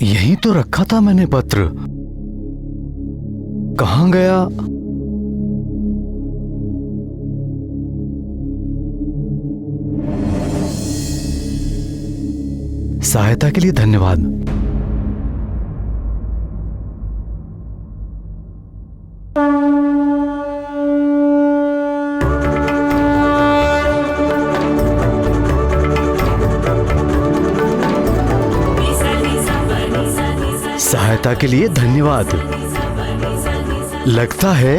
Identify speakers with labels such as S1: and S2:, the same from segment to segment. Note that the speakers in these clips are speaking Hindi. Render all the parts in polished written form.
S1: यहीं तो रखा था मैंने पत्र, कहाँ गया? सहायता के लिए धन्यवाद। सहायता के लिए धन्यवाद। लगता है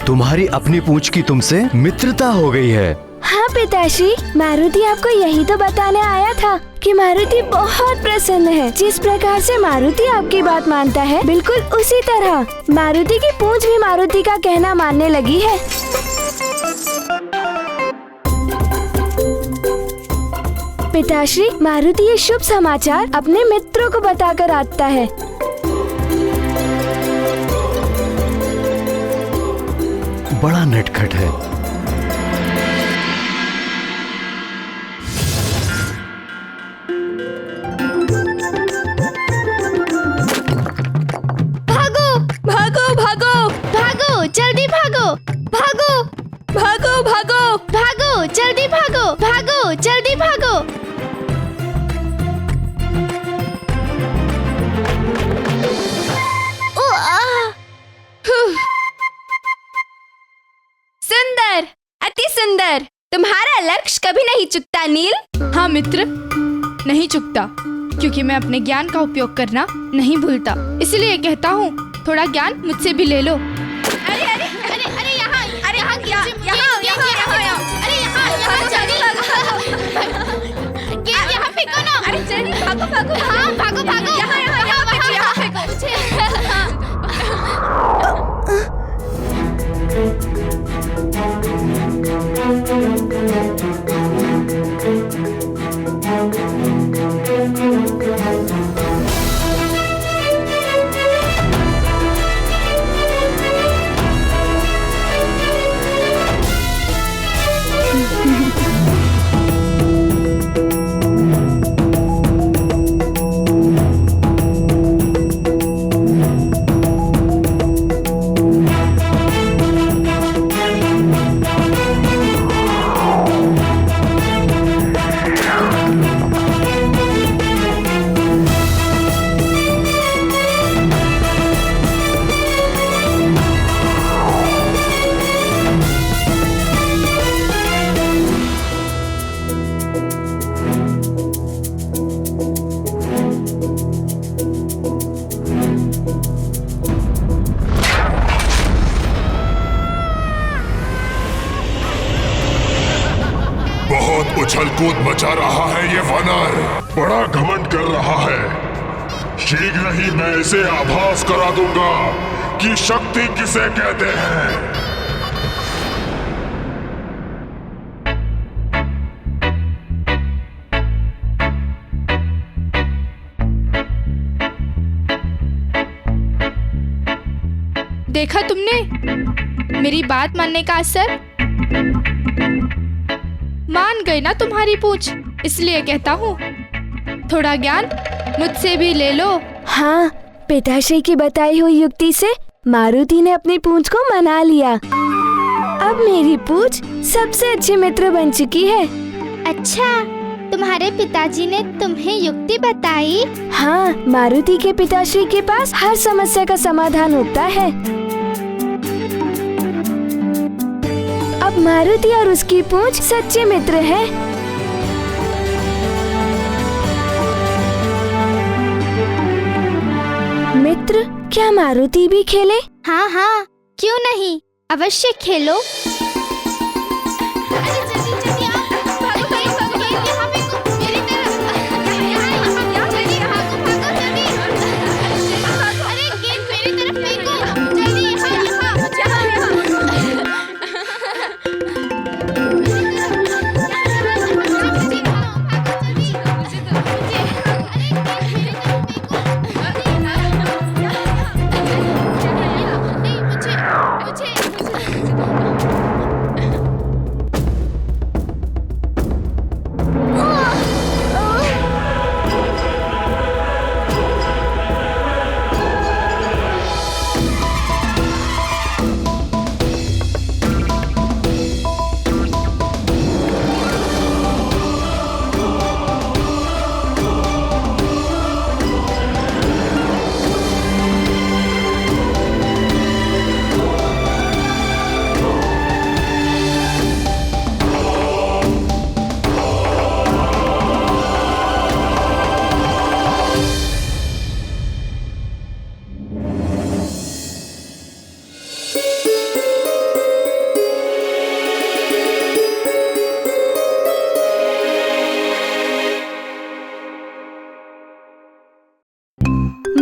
S1: तुम्हारी अपनी पूंछ की तुमसे मित्रता हो गई है।
S2: हाँ पिताश्री, मारुति आपको यही तो बताने आया था कि मारुति बहुत प्रसन्न है। जिस प्रकार से मारुति आपकी बात मानता है, बिल्कुल उसी तरह मारुति की पूंछ भी मारुति का कहना मानने लगी है। पिताश्री, मारुति ये शुभ समाचार अपने मित्रों को बताकर आता है।
S1: बड़ा नटखट है।
S2: भागो भागो भागो भागो, जल्दी भागो भागो भागो भागो भागो, जल्दी भागो भागो, जल्दी भागो। सुंदर, अति सुंदर। तुम्हारा लक्ष्य कभी नहीं चुकता नील।
S3: हाँ मित्र, नहीं चुकता, क्योंकि मैं अपने ज्ञान का उपयोग करना नहीं भूलता। इसलिए कहता हूँ, थोड़ा ज्ञान मुझसे भी ले लो।
S2: अरे अरे अरे अरे यहाँ, अरे यहाँ यहाँ यहाँ यहाँ, अरे यहाँ जल्दी यहाँ फेंको ना। अरे जल्दी भागो भागो, हाँ भागो भागो, यहाँ यहाँ यहाँ फेंको।
S4: उछल कूद मचा रहा है ये वानर, बड़ा घमंड कर रहा है। शीघ्र ही मैं इसे आभास करा दूंगा कि शक्ति किसे कहते हैं।
S3: देखा तुमने मेरी बात मानने का असर? मान गई ना तुम्हारी पूछ, इसलिए कहता हूँ, थोड़ा ज्ञान मुझसे भी ले लो।
S2: हाँ, पिताश्री की बताई हुई युक्ति से मारुति ने अपनी पूंछ को मना लिया। अब मेरी पूंछ सबसे अच्छी मित्र बन चुकी है।
S5: अच्छा, तुम्हारे पिताजी ने तुम्हें युक्ति बताई?
S2: हाँ, मारुति के पिताश्री के पास हर समस्या का समाधान होता है। अब मारुति और उसकी पूंछ सच्चे मित्र हैं। मित्र, क्या मारुति भी खेले?
S5: हाँ हाँ, क्यों नहीं, अवश्य खेलो।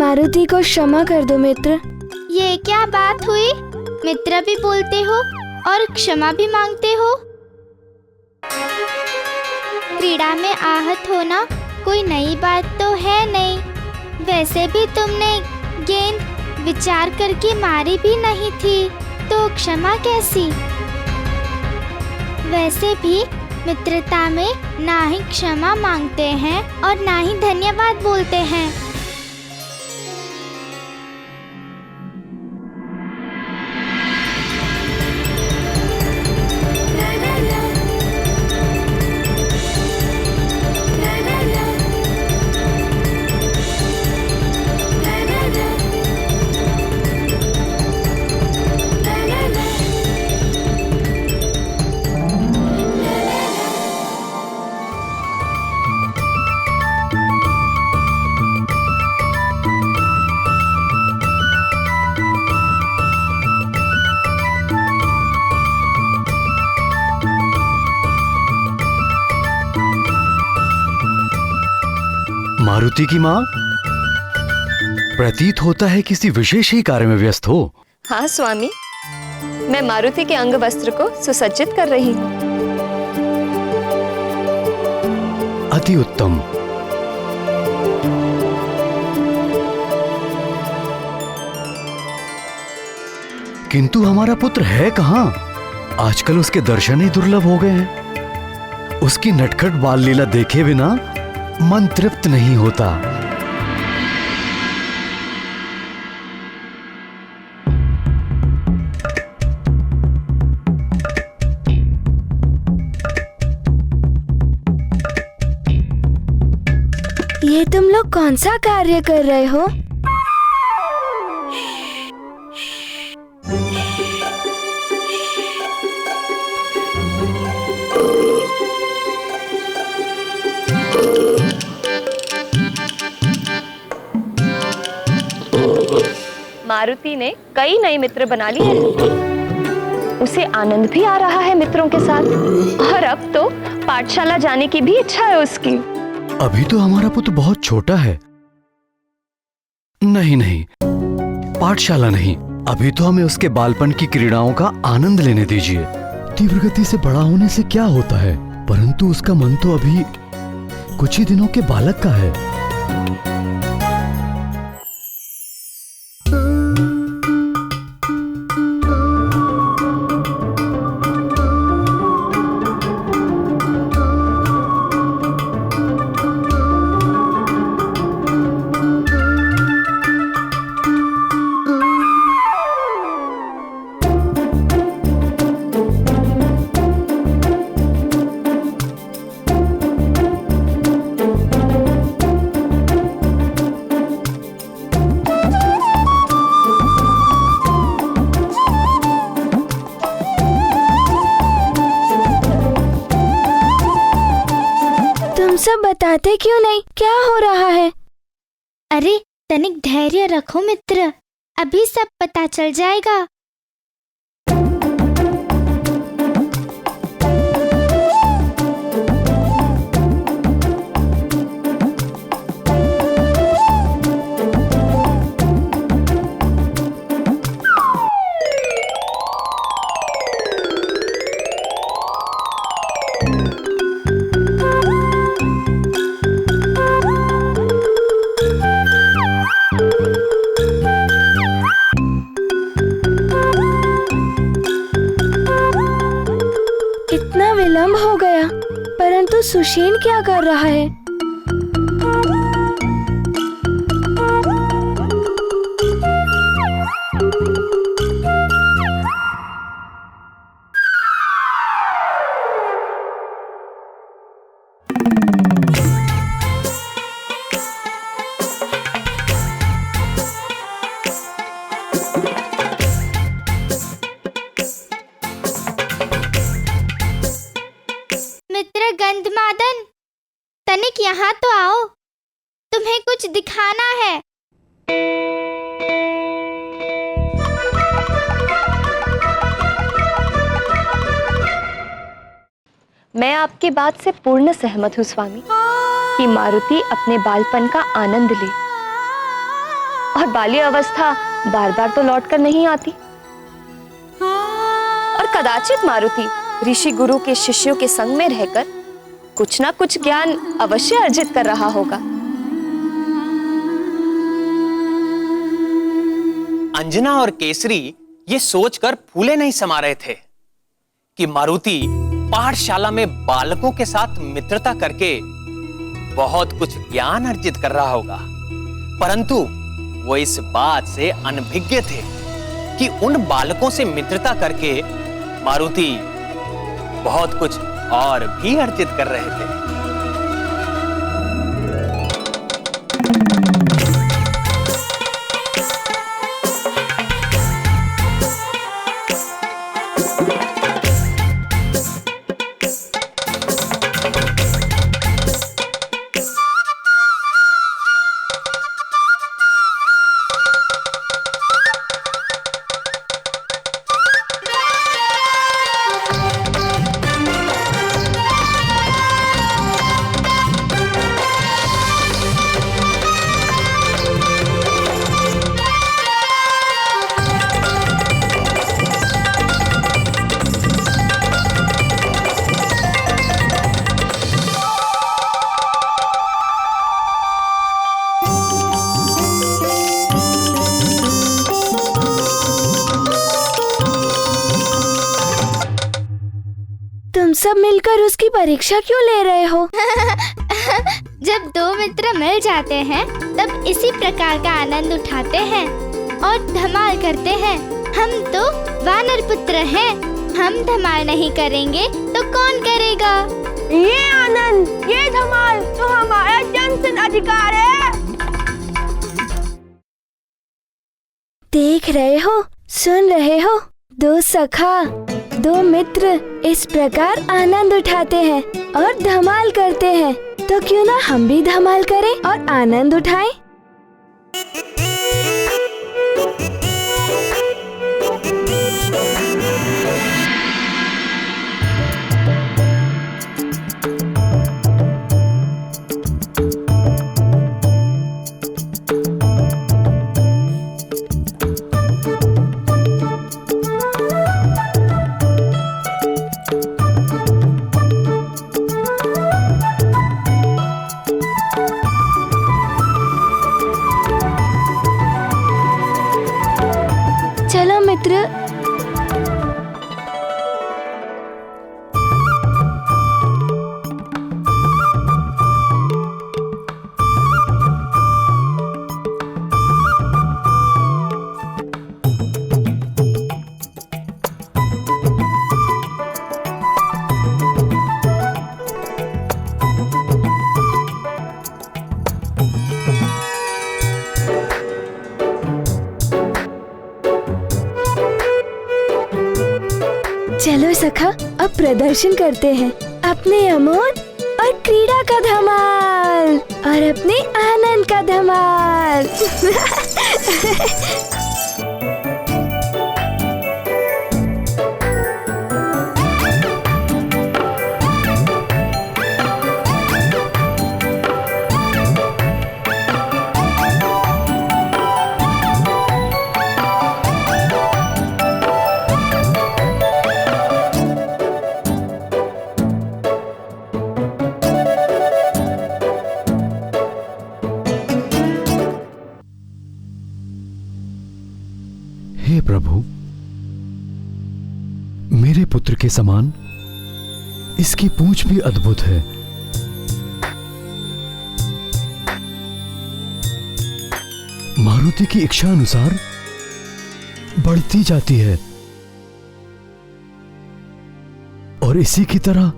S2: मारुति को क्षमा कर दो मित्र।
S5: ये क्या बात हुई? मित्र भी बोलते हो और क्षमा भी मांगते हो। क्रीड़ा में आहत होना कोई नई बात तो है नहीं। वैसे भी तुमने गेंद विचार करके मारी भी नहीं थी, तो क्षमा कैसी? वैसे भी मित्रता में ना ही क्षमा मांगते हैं और ना ही धन्यवाद बोलते हैं।
S1: मारुति की माँ, प्रतीत होता है किसी विशेष ही कार्य में व्यस्त हो।
S6: हाँ स्वामी, मैं मारुति के अंग वस्त्र को सुसज्जित कर रही हूँ।
S1: अति उत्तम। किंतु हमारा पुत्र है कहाँ? आजकल उसके दर्शन ही दुर्लभ हो गए हैं। उसकी नटखट बाल लीला देखे बिना मन तृप्त नहीं होता।
S2: ये तुम लोग कौन सा कार्य कर रहे हो?
S6: मारुति ने कई नए मित्र बना लिए हैं। उसे आनंद भी आ रहा है मित्रों के साथ, और अब तो पाठशाला जाने की भी इच्छा है उसकी।
S1: अभी तो हमारा पुत्र बहुत छोटा है। नहीं नहीं, पाठशाला नहीं, अभी तो हमें उसके बालपन की क्रीड़ाओं का आनंद लेने दीजिए। तीव्र गति से बड़ा होने से क्या होता है, परंतु उसका मन तो अभी कुछ ही दिनों के बालक का है।
S2: सब बताते क्यों नहीं? क्या हो रहा है?
S5: अरे तनिक धैर्य रखो मित्र, अभी सब पता चल जाएगा।
S2: विलंब हो गया, परंतु सुशील क्या कर रहा है?
S5: गंधमादन, तनिक यहाँ तो आओ, तुम्हें कुछ दिखाना है।
S6: मैं आपकी बात से पूर्ण सहमत हूँ स्वामी कि मारुति अपने बालपन का आनंद ले, और बाल्य अवस्था बार बार तो लौट कर नहीं आती। और कदाचित मारुति ऋषि गुरु के शिष्यों के संग में रहकर कुछ ना कुछ ज्ञान अवश्य अर्जित कर रहा होगा।
S7: अंजना और केसरी ये सोचकर फूले नहीं समा रहे थे कि मारुति पाठशाला में बालकों के साथ मित्रता करके बहुत कुछ ज्ञान अर्जित कर रहा होगा, परंतु वो इस बात से अनभिज्ञ थे कि उन बालकों से मित्रता करके मारुति बहुत कुछ और भी अर्जित कर रहे थे।
S2: तुम सब मिलकर उसकी परीक्षा क्यों ले रहे हो?
S5: जब दो मित्र मिल जाते हैं तब इसी प्रकार का आनंद उठाते हैं और धमाल करते हैं। हम तो वानर पुत्र हैं, हम धमाल नहीं करेंगे तो कौन करेगा?
S2: ये आनंद, ये धमाल तो हमारा जन्मसिद्ध अधिकार है। देख रहे हो, सुन रहे हो, दो सखा, दो मित्र इस प्रकार आनंद उठाते हैं और धमाल करते हैं, तो क्यों ना हम भी धमाल करें और आनंद उठाएं? चलो मित्र, चलो सखा, अब प्रदर्शन करते हैं अपने अमोद और क्रीड़ा का धमाल और अपने आनंद का धमाल।
S1: हे प्रभु, मेरे पुत्र के समान इसकी पूंछ भी अद्भुत है। मारुति की इच्छा अनुसार बढ़ती जाती है और इसी की तरह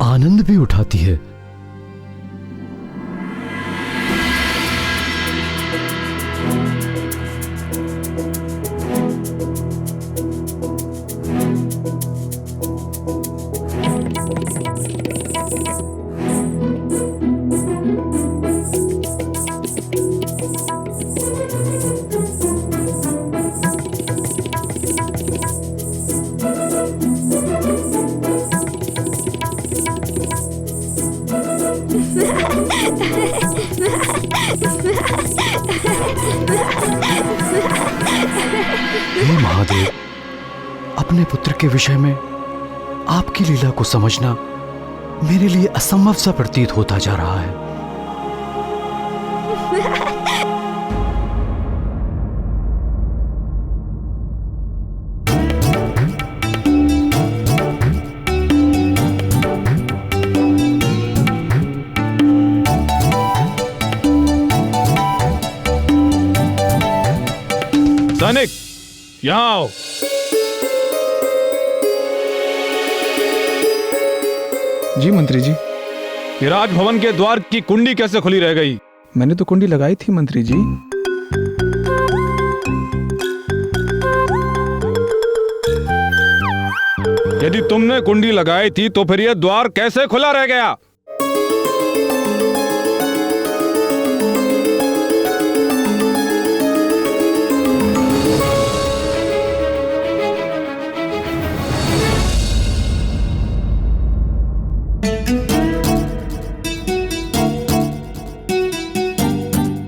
S1: आनंद भी उठाती है।
S2: Ha ha ha ha!
S1: हे महादेव, अपने पुत्र के विषय में आपकी लीला को समझना मेरे लिए असंभव सा प्रतीत होता जा रहा है।
S8: सैनिक, यहाँ आओ।
S9: जी मंत्री जी।
S8: ये राजभवन के द्वार की कुंडी कैसे खुली रह गई?
S9: मैंने तो कुंडी लगाई थी मंत्री जी।
S8: यदि तुमने कुंडी लगाई थी तो फिर यह द्वार कैसे खुला रह गया?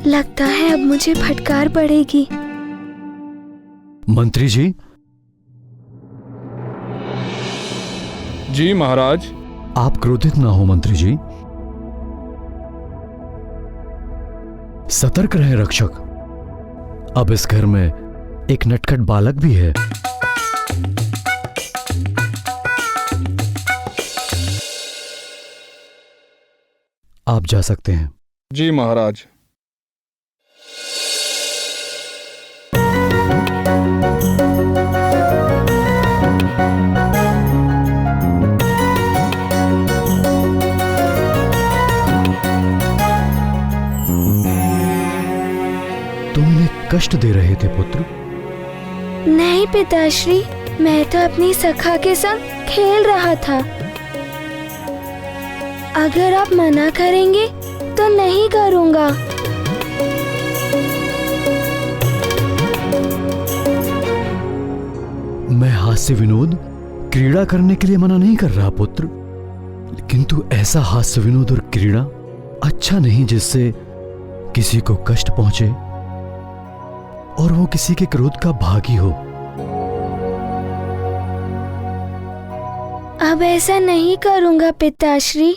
S2: लगता है अब मुझे फटकार पड़ेगी।
S1: मंत्री जी।
S8: जी महाराज।
S1: आप क्रोधित ना हो मंत्री जी। सतर्क रहे रक्षक। अब इस घर में एक नटखट बालक भी है। आप जा सकते हैं।
S8: जी महाराज।
S1: तुम उन्हें कष्ट दे रहे थे पुत्र?
S2: नहीं पिताश्री, मैं तो अपनी सखा के संग खेल रहा था। अगर आप मना करेंगे तो नहीं करूंगा।
S1: मैं हास्य विनोद क्रीड़ा करने के लिए मना नहीं कर रहा पुत्र, किंतु ऐसा हास्य विनोद और क्रीड़ा अच्छा नहीं जिससे किसी को कष्ट पहुंचे और वो किसी के क्रोध का भागी हो।
S2: अब ऐसा नहीं करूंगा पिताश्री।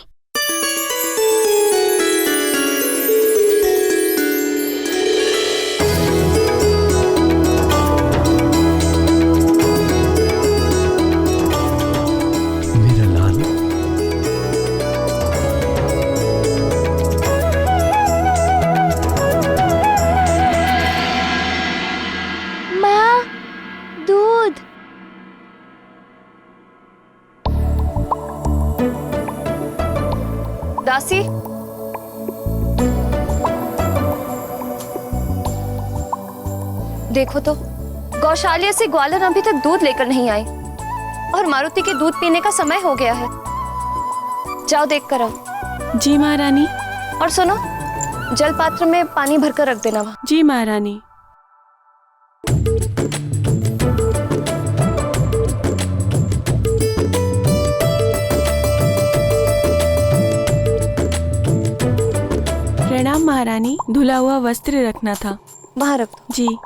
S1: मेरा लाल,
S2: माँ, दूध।
S6: दासी, देखो तो गौशाला से ग्वालन अभी तक दूध लेकर नहीं आई और मारुति के दूध पीने का समय हो गया है। जाओ देख कर आओ।
S10: जी महारानी।
S6: और सुनो, जल पात्र में पानी भरकर रख देना वहाँ।
S10: जी महारानी। प्रणाम महारानी, धुला हुआ वस्त्र रखना था।
S6: वहाँ रख दो।
S10: जी।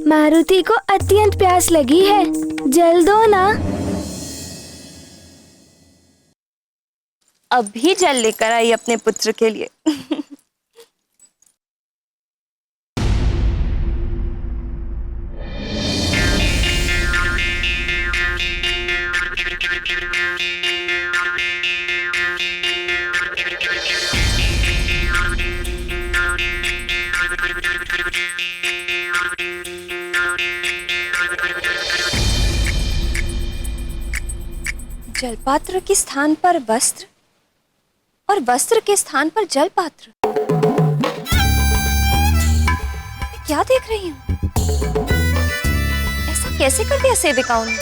S2: मारुति को अत्यंत प्यास लगी है, जल दो ना।
S6: अभी जल लेकर आई अपने पुत्र के लिए। जलपात्र के स्थान पर वस्त्र और वस्त्र के स्थान पर जलपात्र। क्या देख रही हूँ? ऐसा कैसे कर दिया सेविकाओं ने?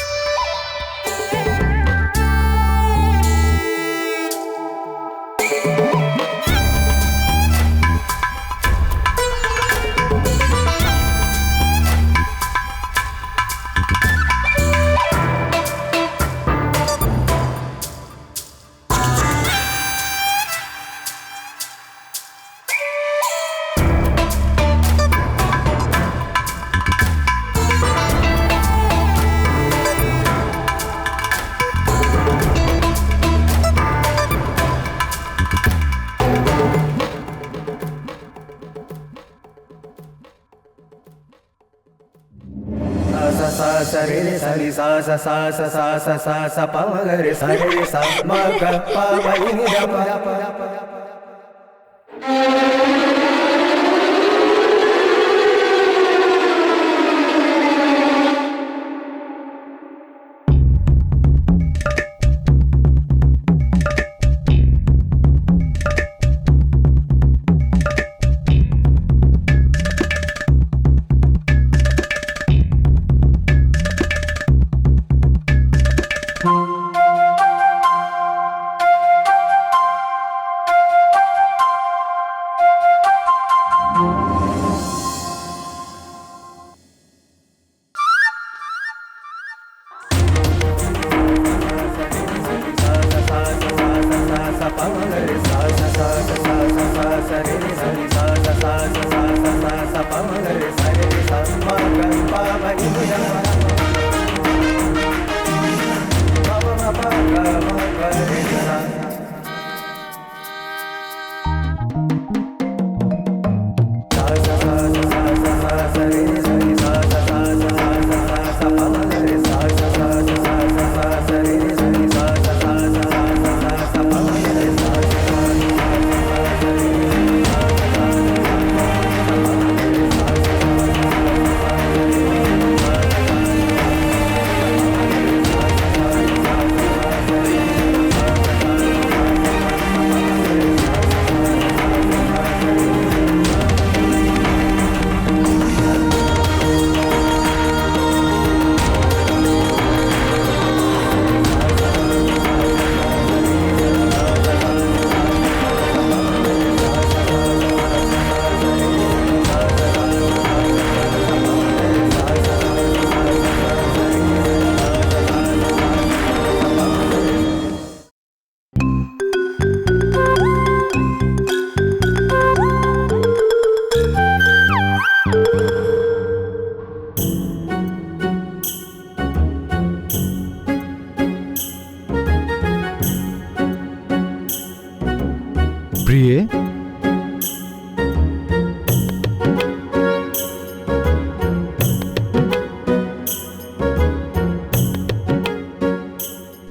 S1: प्रिय,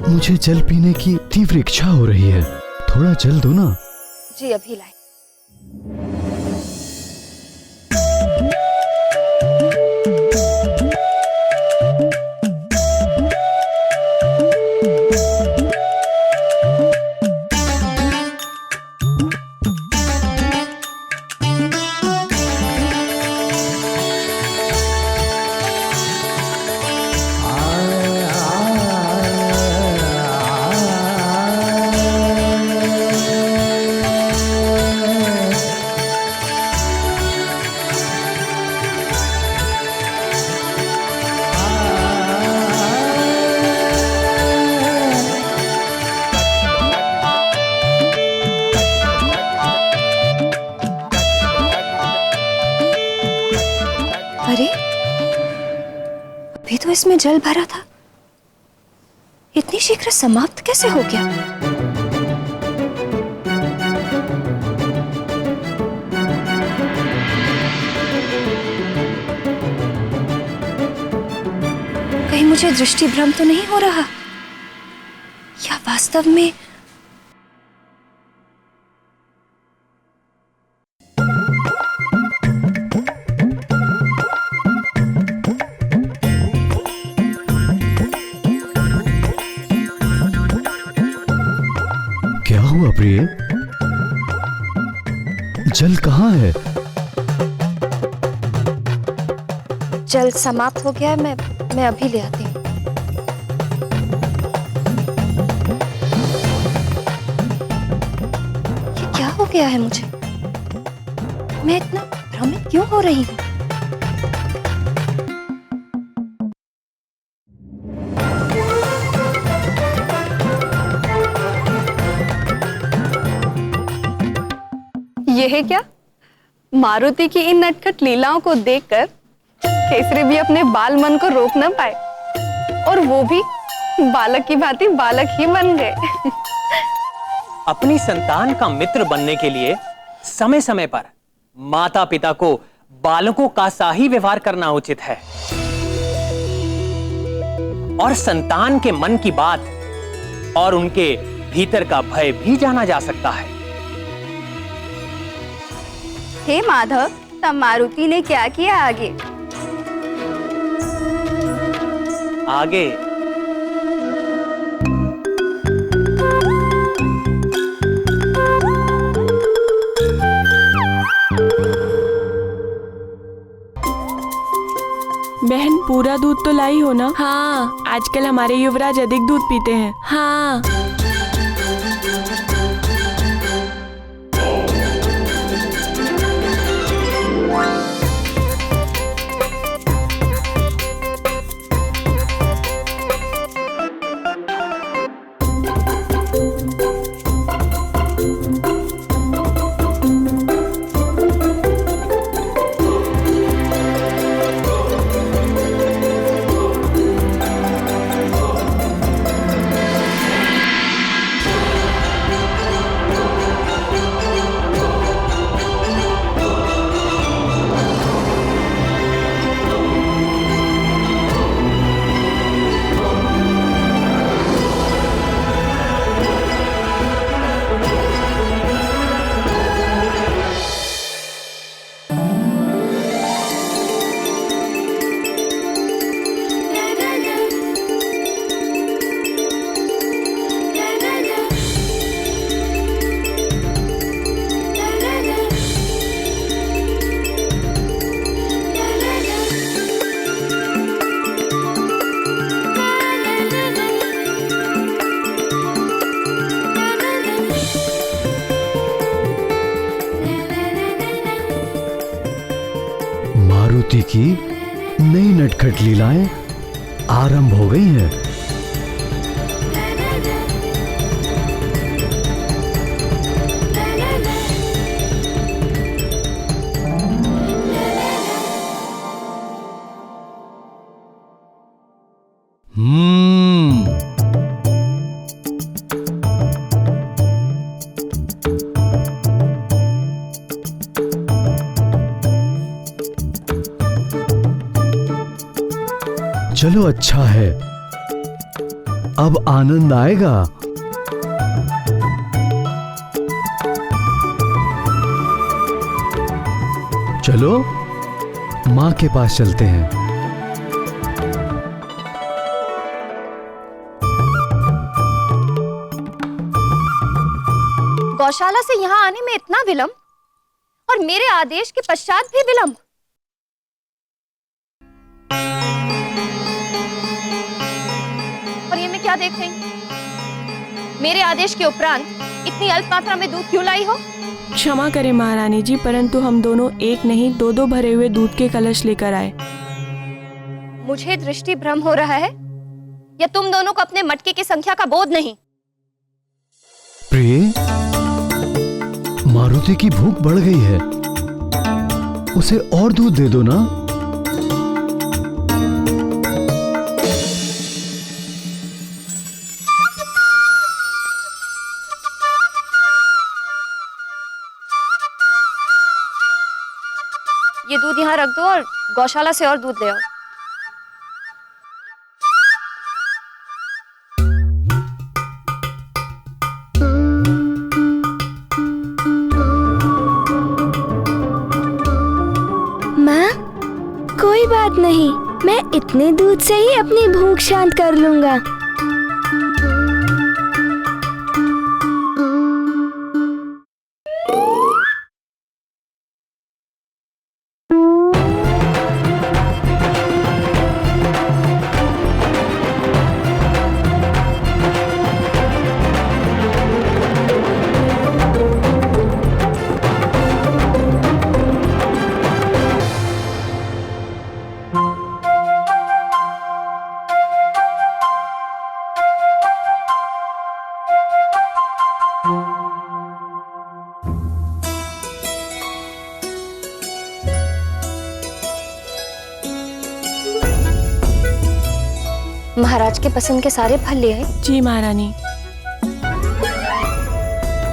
S1: मुझे जल पीने की तीव्र इच्छा हो रही है, थोड़ा जल दो ना।
S6: जी अभी लाई। अभी तो इसमें जल भरा था, इतनी शीघ्र समाप्त कैसे हो गया? कहीं मुझे दृष्टि भ्रम तो नहीं हो रहा, या वास्तव में
S1: क्या हुआ प्रिय? जल कहाँ है?
S6: जल समाप्त हो गया है, मैं अभी ले आती हूँ। ये क्या हो गया है मुझे? मैं इतना भ्रमित क्यों हो रही हूँ?
S11: ये है क्या? मारुति की इन नटखट लीलाओं को देखकर केसरी भी अपने बाल मन को रोक न पाए, और वो भी बालक की भांति बालक ही बन गए।
S7: अपनी संतान का मित्र बनने के लिए समय समय पर माता पिता को बालकों का सा ही व्यवहार करना उचित है, और संतान के मन की बात और उनके भीतर का भय भी जाना जा सकता है।
S11: हे माधव, तब मारुति ने क्या किया आगे?
S7: आगे
S10: बहन, पूरा दूध तो लाई हो ना? हाँ, आजकल हमारे युवराज अधिक दूध पीते हैं। हाँ।
S1: मारुति की नई नटखट लीलाएं आरंभ हो गई हैं। चलो अच्छा है, अब आनंद आएगा। चलो मां के पास चलते हैं।
S6: गौशाला से यहाँ आने में इतना विलंब, और मेरे आदेश के पश्चात भी विलंब। और ये मैं क्या देख रही हूँ? मेरे आदेश के उपरांत इतनी अल्प मात्रा में दूध क्यों लाई हो?
S10: क्षमा करें महारानी जी, परंतु हम दोनों एक नहीं दो भरे हुए दूध के कलश लेकर आए।
S6: मुझे दृष्टि भ्रम हो रहा है, या तुम दोनों को अपने मटके की संख्या का बोध नहीं?
S1: प्रिय, मारुति की भूख बढ़ गई है, उसे और दूध दे दो ना।
S6: दूध यहाँ रख दो और गौशाला से और दूध ले आओ।
S2: माँ, कोई बात नहीं, मैं इतने दूध से ही अपनी भूख शांत कर लूँगा।
S6: महाराज के पसंद के सारे फल ले आए?
S10: जी महारानी।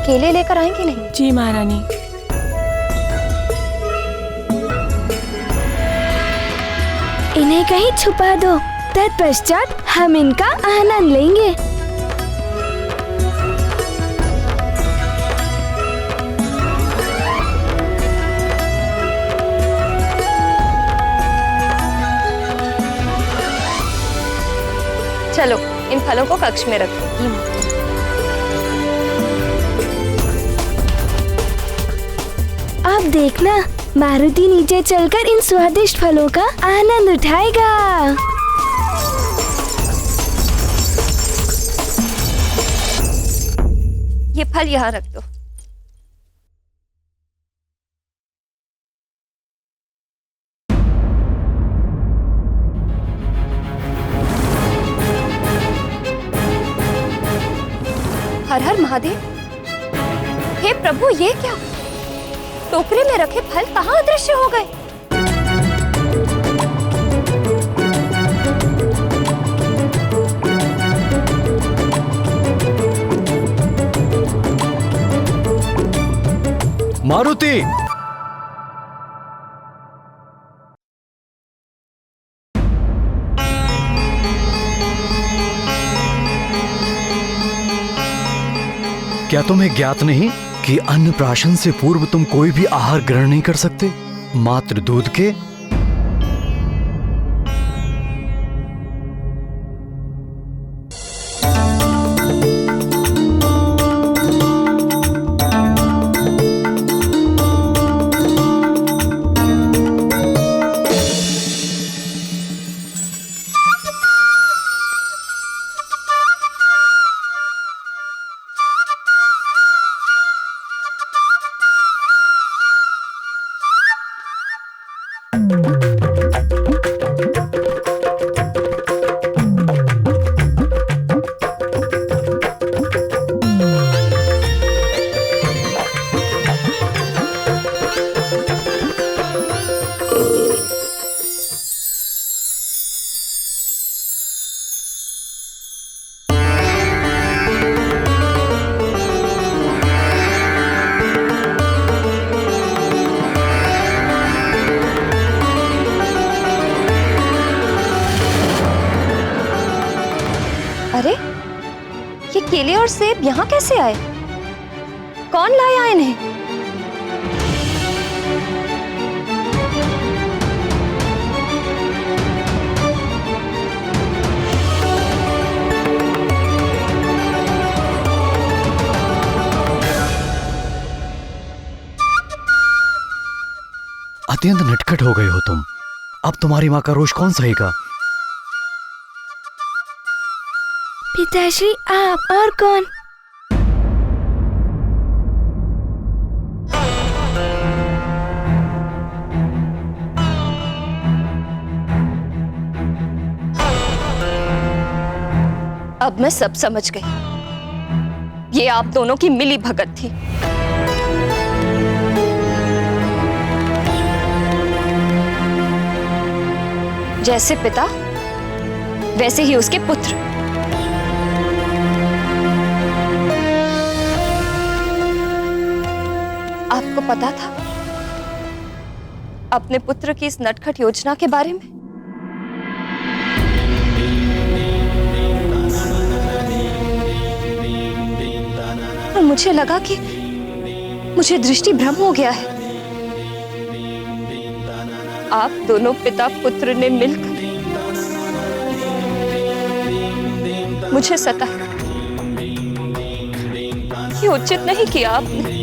S6: केले लेकर आए कि नहीं?
S10: जी महारानी।
S2: इन्हें कहीं छुपा दो, तत्पश्चात हम इनका आनंद लेंगे।
S6: चलो इन फलों को कक्ष में रखो।
S2: आप देखना, मारुति नीचे चलकर इन स्वादिष्ट फलों का आनंद उठाएगा।
S6: ये फल यहाँ रख दो। हर हर महादेव। हे प्रभु, ये क्या? टोकरे में रखे फल कहाँ अदृश्य हो गए?
S1: मारुति! क्या तुम्हें ज्ञात नहीं कि अन्नप्राशन से पूर्व तुम कोई भी आहार ग्रहण नहीं कर सकते, मात्र दूध के?
S6: अरे, ये केले और सेब यहाँ कैसे आए? कौन लाया इन्हें?
S1: अत्यंत नटखट हो गए हो तुम। अब तुम्हारी माँ का रोष कौन सहेगा?
S2: पिताश्री, आप और कौन?
S6: अब मैं सब समझ गई। ये आप दोनों की मिली भगत थी। जैसे पिता वैसे ही उसके पुत्र। आपको पता था अपने पुत्र की इस नटखट योजना के बारे में? और मुझे लगा कि मुझे दृष्टि भ्रम हो गया है। आप दोनों पिता पुत्र ने मिलकर मुझे सताया। ये उचित नहीं किया आपने।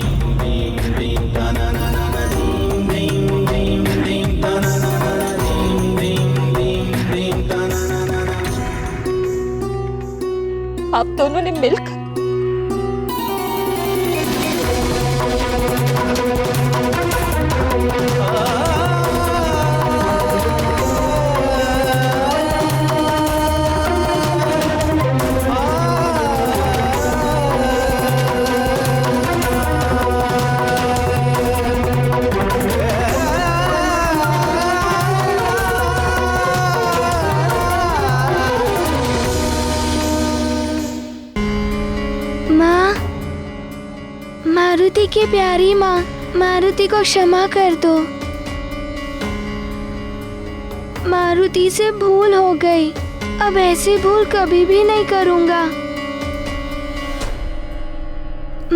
S6: आप दोनों ने मिलकर
S2: मारुति की प्यारी माँ, मारुति को क्षमा कर दो। मारुति से भूल हो गई, अब ऐसी भूल कभी भी नहीं करूँगा।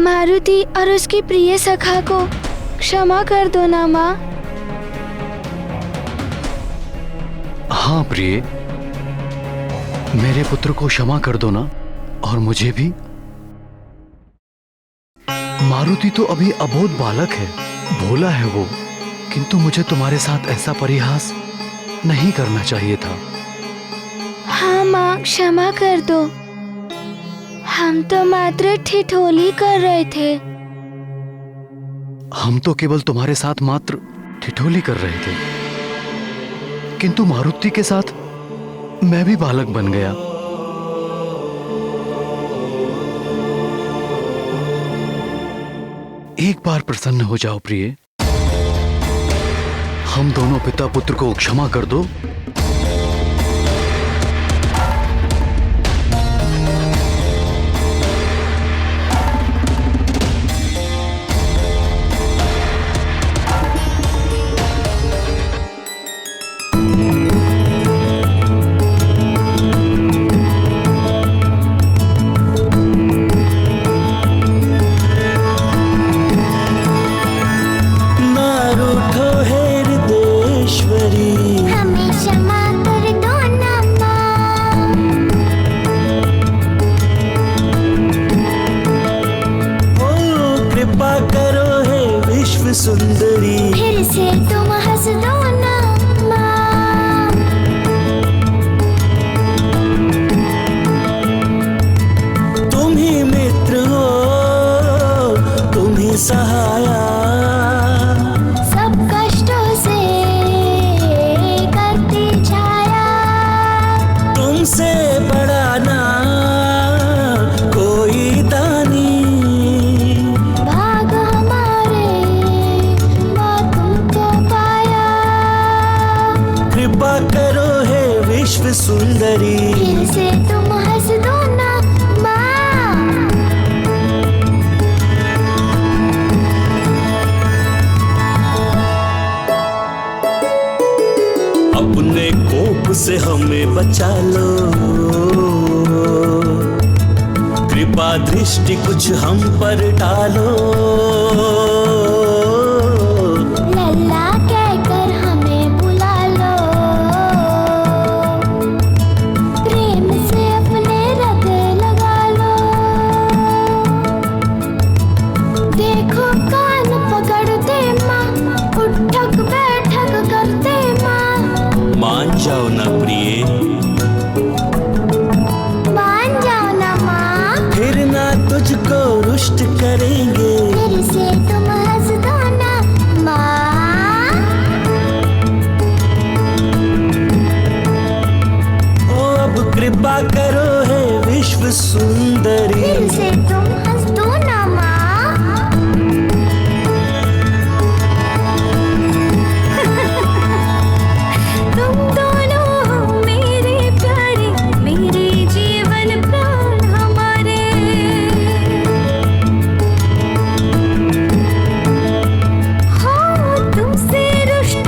S2: मारुति और उसकी प्रिय सखा को क्षमा कर दो ना माँ।
S1: हाँ प्रिय, मेरे पुत्र को क्षमा कर दो ना, और मुझे भी। मारुति तो अभी अबोध बालक है, भोला है वो, किंतु मुझे तुम्हारे साथ ऐसा परिहास नहीं करना चाहिए था।
S2: हाँ माँ, क्षमा कर दो। हम तो मात्र ठिठोली कर रहे थे।
S1: हम तो केवल तुम्हारे साथ मात्र ठिठोली कर रहे थे, किंतु मारुति के साथ मैं भी बालक बन गया। एक बार प्रसन्न हो जाओ प्रिय, हम दोनों पिता पुत्र को क्षमा कर दो।
S12: सुंदरी
S5: फिर से तुम हंस दो ना माँ।
S12: तुम ही मित्र हो, तुम ही सहाया,
S5: सब कष्टों से करती छाया।
S12: तुमसे बड़ा ना कोई दानी। कृपा करो हे विश्व सुंदरी,
S5: फिर से तुम हंस दो ना माँ।
S12: अपने कोप से हमें बचा लो, कृपा दृष्टि कुछ हम पर डालो।
S5: लल्ला कहकर हमें बुला लो, प्रेम से अपने हृदय लगा लो। देखो कान पकड़ते माँ, उठक बैठक करते माँ।
S12: मान जाओ ना प्रिय,
S5: मान जाओ ना माँ,
S12: फिर ना तुझको रुष्ट करेंगे।
S5: फिर से तुम हंस दो ना माँ।
S12: ओ अब कृपा करो हे विश्व सुंदरी,
S5: फिर से तुम हंस दो ना माँ। तुम दोनों हो मेरे प्यारे, मेरे जीवन प्राण हमारे। हो तुमसे रुष्ट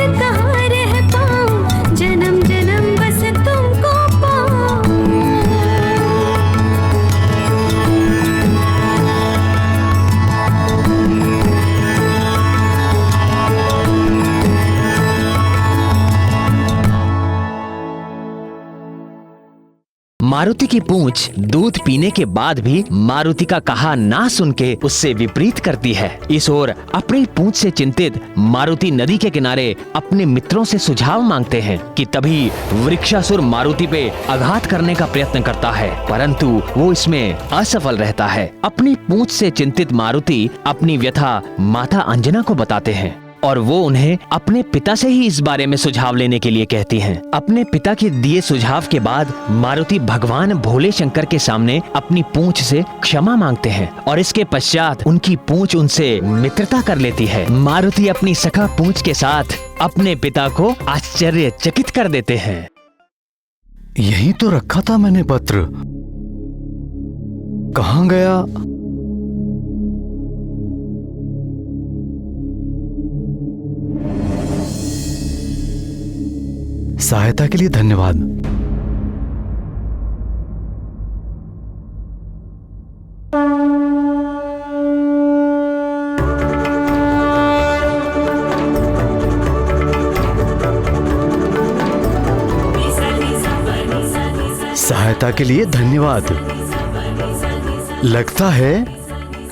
S13: मारुति की पूंछ दूध पीने के बाद भी मारुति का कहा ना सुन के उससे विपरीत करती है। इस ओर अपनी पूंछ से चिंतित मारुति नदी के किनारे अपने मित्रों से सुझाव मांगते हैं कि तभी वृक्षासुर मारुति पे आघात करने का प्रयत्न करता है, परंतु वो इसमें असफल रहता है। अपनी पूंछ से चिंतित मारुति अपनी व्यथा माता अंजना को बताते हैं और वो उन्हें अपने पिता से ही इस बारे में सुझाव लेने के लिए कहती हैं। अपने पिता के दिए सुझाव के बाद मारुति भगवान भोले शंकर के सामने अपनी पूंछ से क्षमा मांगते हैं और इसके पश्चात उनकी पूंछ उनसे मित्रता कर लेती है। मारुति अपनी सखा पूंछ के साथ अपने पिता को आश्चर्यचकित कर देते हैं।
S1: यही तो रखा था मैंने पत्र, कहाँ गया? सहायता के लिए धन्यवाद। सहायता के लिए धन्यवाद। लगता है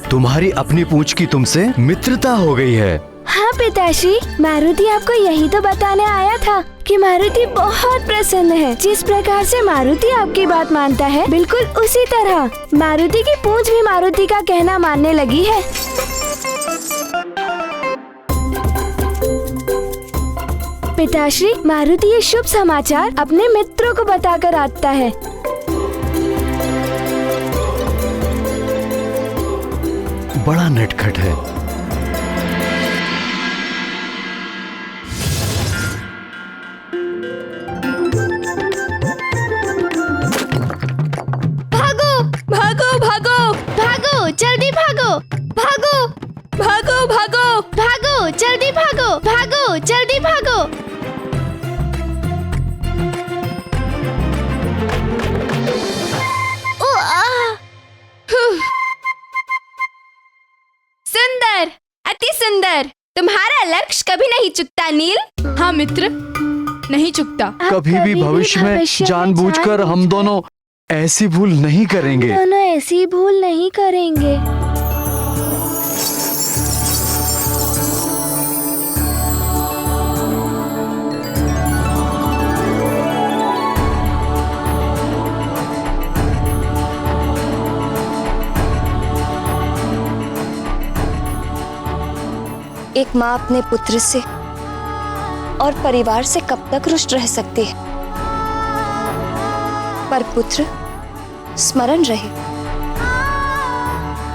S1: तुम्हारी अपनी पूंछ की तुमसे मित्रता हो गई है।
S2: हाँ पिताश्री, मारुति आपको यही तो बताने आया था कि मारुति बहुत प्रसन्न है। जिस प्रकार से मारुति आपकी बात मानता है, बिल्कुल उसी तरह मारुति की पूंछ भी मारुति का कहना मानने लगी है। पिताश्री, मारुति ये शुभ समाचार अपने मित्रों को बताकर आता है।
S1: बड़ा नटखट है।
S5: जल्दी भागो, भागो, भागो, भागो, भागो, जल्दी भागो, भागो, जल्दी भागो।
S3: सुंदर, अति सुंदर। तुम्हारा लक्ष्य कभी नहीं चुकता नील। हाँ मित्र, नहीं चुकता।
S1: कभी भी भविष्य में जानबूझकर हम दोनों ऐसी भूल नहीं करेंगे।
S2: दोनों ऐसी भूल नहीं करेंगे।
S6: एक माँ अपने पुत्र से और परिवार से कब तक रुष्ट रह सकती है, पर पुत्र स्मरण रहे,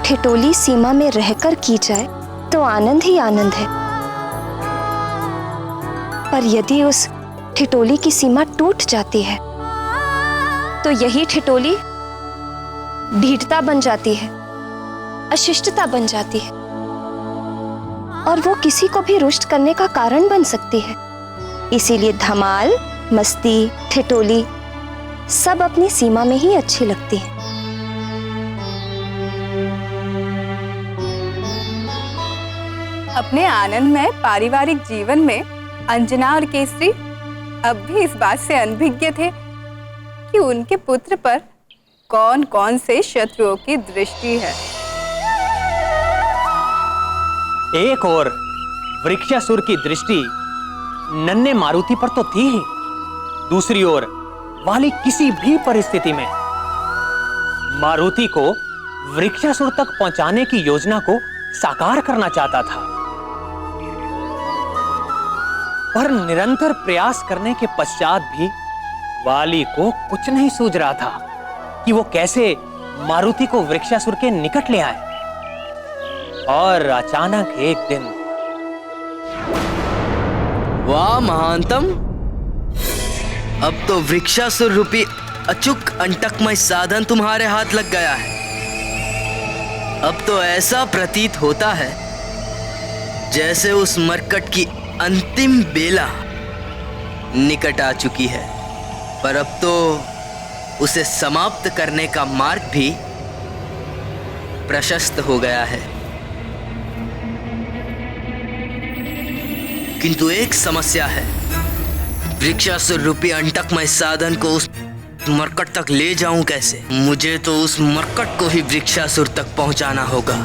S6: ठिठोली सीमा में रहकर की जाए तो आनंद ही आनंद है, पर यदि उस ठिठोली की सीमा टूट जाती है तो यही ठिठोली ढीठता बन जाती है, अशिष्टता बन जाती है और वो किसी को भी रुष्ट करने का कारण बन सकती है। इसीलिए धमाल, मस्ती, ठिठोली सब अपनी सीमा में ही अच्छी लगती है।
S11: अपने आनंदमय पारिवारिक जीवन में अंजना और केसरी अब भी इस बात से अनभिज्ञ थे कि उनके पुत्र पर कौन कौन से शत्रुओं की दृष्टि है।
S7: एक और वृक्षासुर की दृष्टि नन्हे मारुति पर तो थी ही, दूसरी ओर वाली किसी भी परिस्थिति में मारुति को वृक्षासुर तक पहुंचाने की योजना को साकार करना चाहता था, पर निरंतर प्रयास करने के पश्चात भी वाली को कुछ नहीं सूझ रहा था कि वो कैसे मारुति को वृक्षासुर के निकट ले आए। और अचानक एक दिन,
S14: वाह महानतम, अब तो वृक्षासुर रूपी अचूक अंटकमय साधन तुम्हारे हाथ लग गया है। अब तो ऐसा प्रतीत होता है जैसे उस मरकट की अंतिम बेला निकट आ चुकी है, पर अब तो उसे समाप्त करने का मार्ग भी प्रशस्त हो गया है। किंतु एक समस्या है, वृक्षासुर रूपी अंटकमय साधन को उस मरकट तक ले जाऊं कैसे? मुझे तो उस मरकट को ही वृक्षासुर तक पहुंचाना होगा।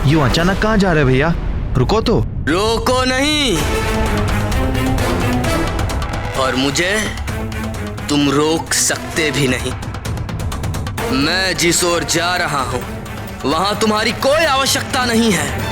S15: यूं अचानक कहाँ जा रहे भैया? रुको तो।
S14: रोको नहीं, और मुझे तुम रोक सकते भी नहीं। मैं जिस ओर जा रहा हूं वहां तुम्हारी कोई आवश्यकता नहीं है।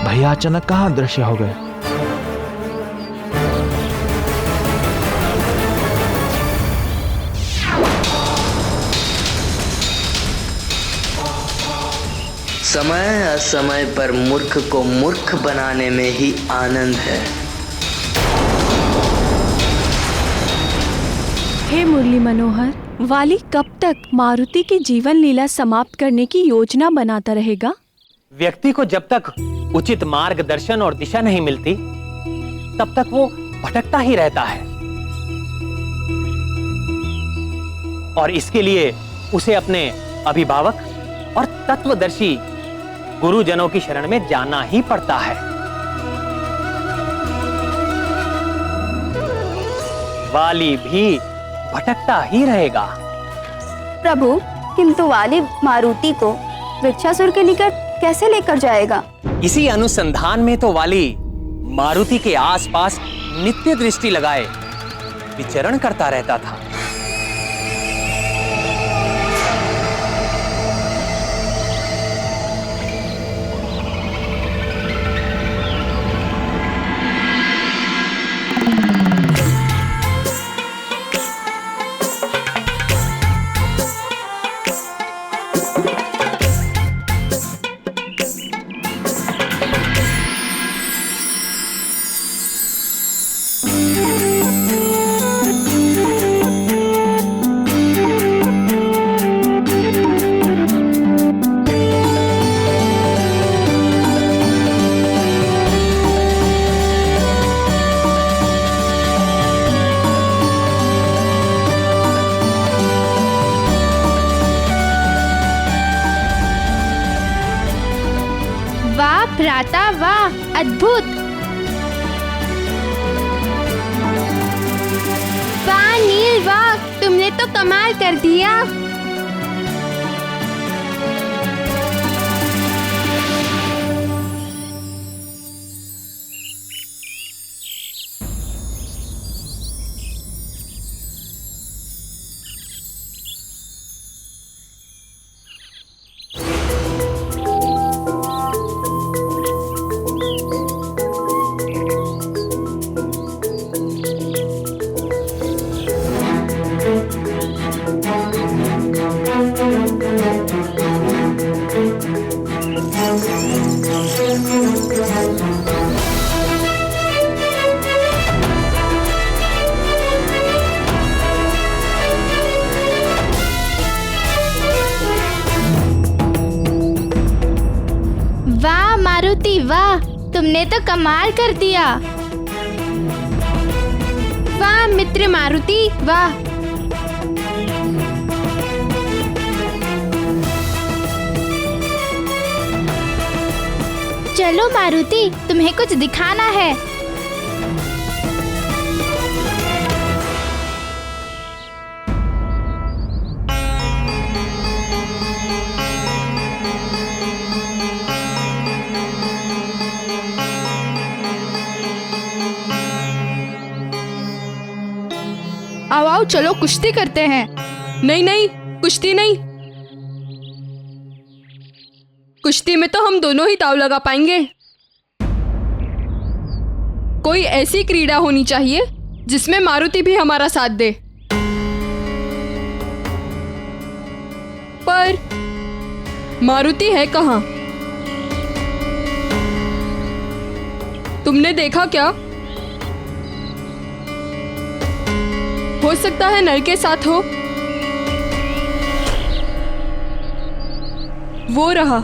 S15: भैया अचानक कहाँ अदृश्य हो गए?
S14: समय असमय पर मूर्ख को मूर्ख बनाने में ही आनंद है।
S10: हे मुरली मनोहर, वाली कब तक मारुति की जीवन लीला समाप्त करने की योजना बनाता रहेगा?
S7: व्यक्ति को जब तक उचित मार्गदर्शन और दिशा नहीं मिलती तब तक वो भटकता ही रहता है, और इसके लिए उसे अपने अभिभावक और तत्वदर्शी गुरुजनों की शरण में जाना ही पड़ता है। वाली भी भटकता ही रहेगा।
S11: प्रभु, किंतु वाली मारुति को वृक्षासुर के निकट कैसे लेकर जाएगा?
S7: इसी अनुसंधान में तो वाली मारुति के आसपास नित्य दृष्टि लगाए विचरण करता रहता था।
S3: भ्राता, वाह, अद्भुत! वाह नील, वाह, तुमने तो कमाल कर दिया।
S5: मारुति वाह, तुमने तो कमाल कर दिया।
S2: वाह मित्र मारुति वाह।
S5: चलो मारुति, तुम्हें कुछ दिखाना है।
S3: आओ आओ चलो कुश्ती करते हैं।
S16: नहीं नहीं, कुश्ती नहीं। कुश्ती में तो हम दोनों ही दांव लगा पाएंगे। कोई ऐसी क्रीड़ा होनी चाहिए जिसमें मारुति भी हमारा साथ दे। पर मारुति है कहाँ? तुमने देखा क्या? हो सकता है नल के साथ हो। वो रहा।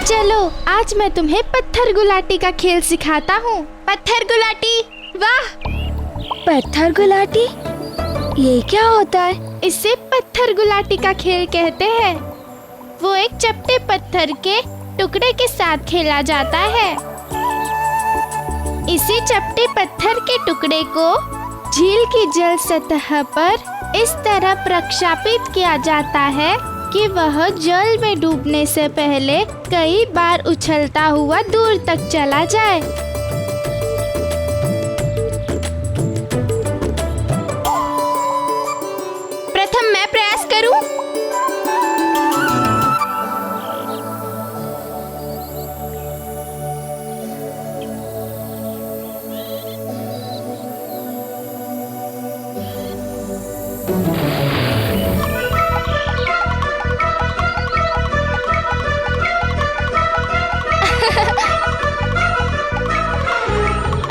S5: चलो आज मैं तुम्हें पत्थर गुलाटी का खेल सिखाता हूँ। पत्थर गुलाटी वाह।
S2: पत्थर गुलाटी ये क्या होता है?
S5: इसे पत्थर गुलाटी का खेल कहते हैं। वो एक चपटे पत्थर के टुकड़े के साथ खेला जाता है। इसी चपटे पत्थर के टुकड़े को झील की जल सतह पर इस तरह प्रक्षापित किया जाता है कि वह जल में डूबने से पहले कई बार उछलता हुआ दूर तक चला जाए।
S2: प्रथम मैं प्रयास करूं?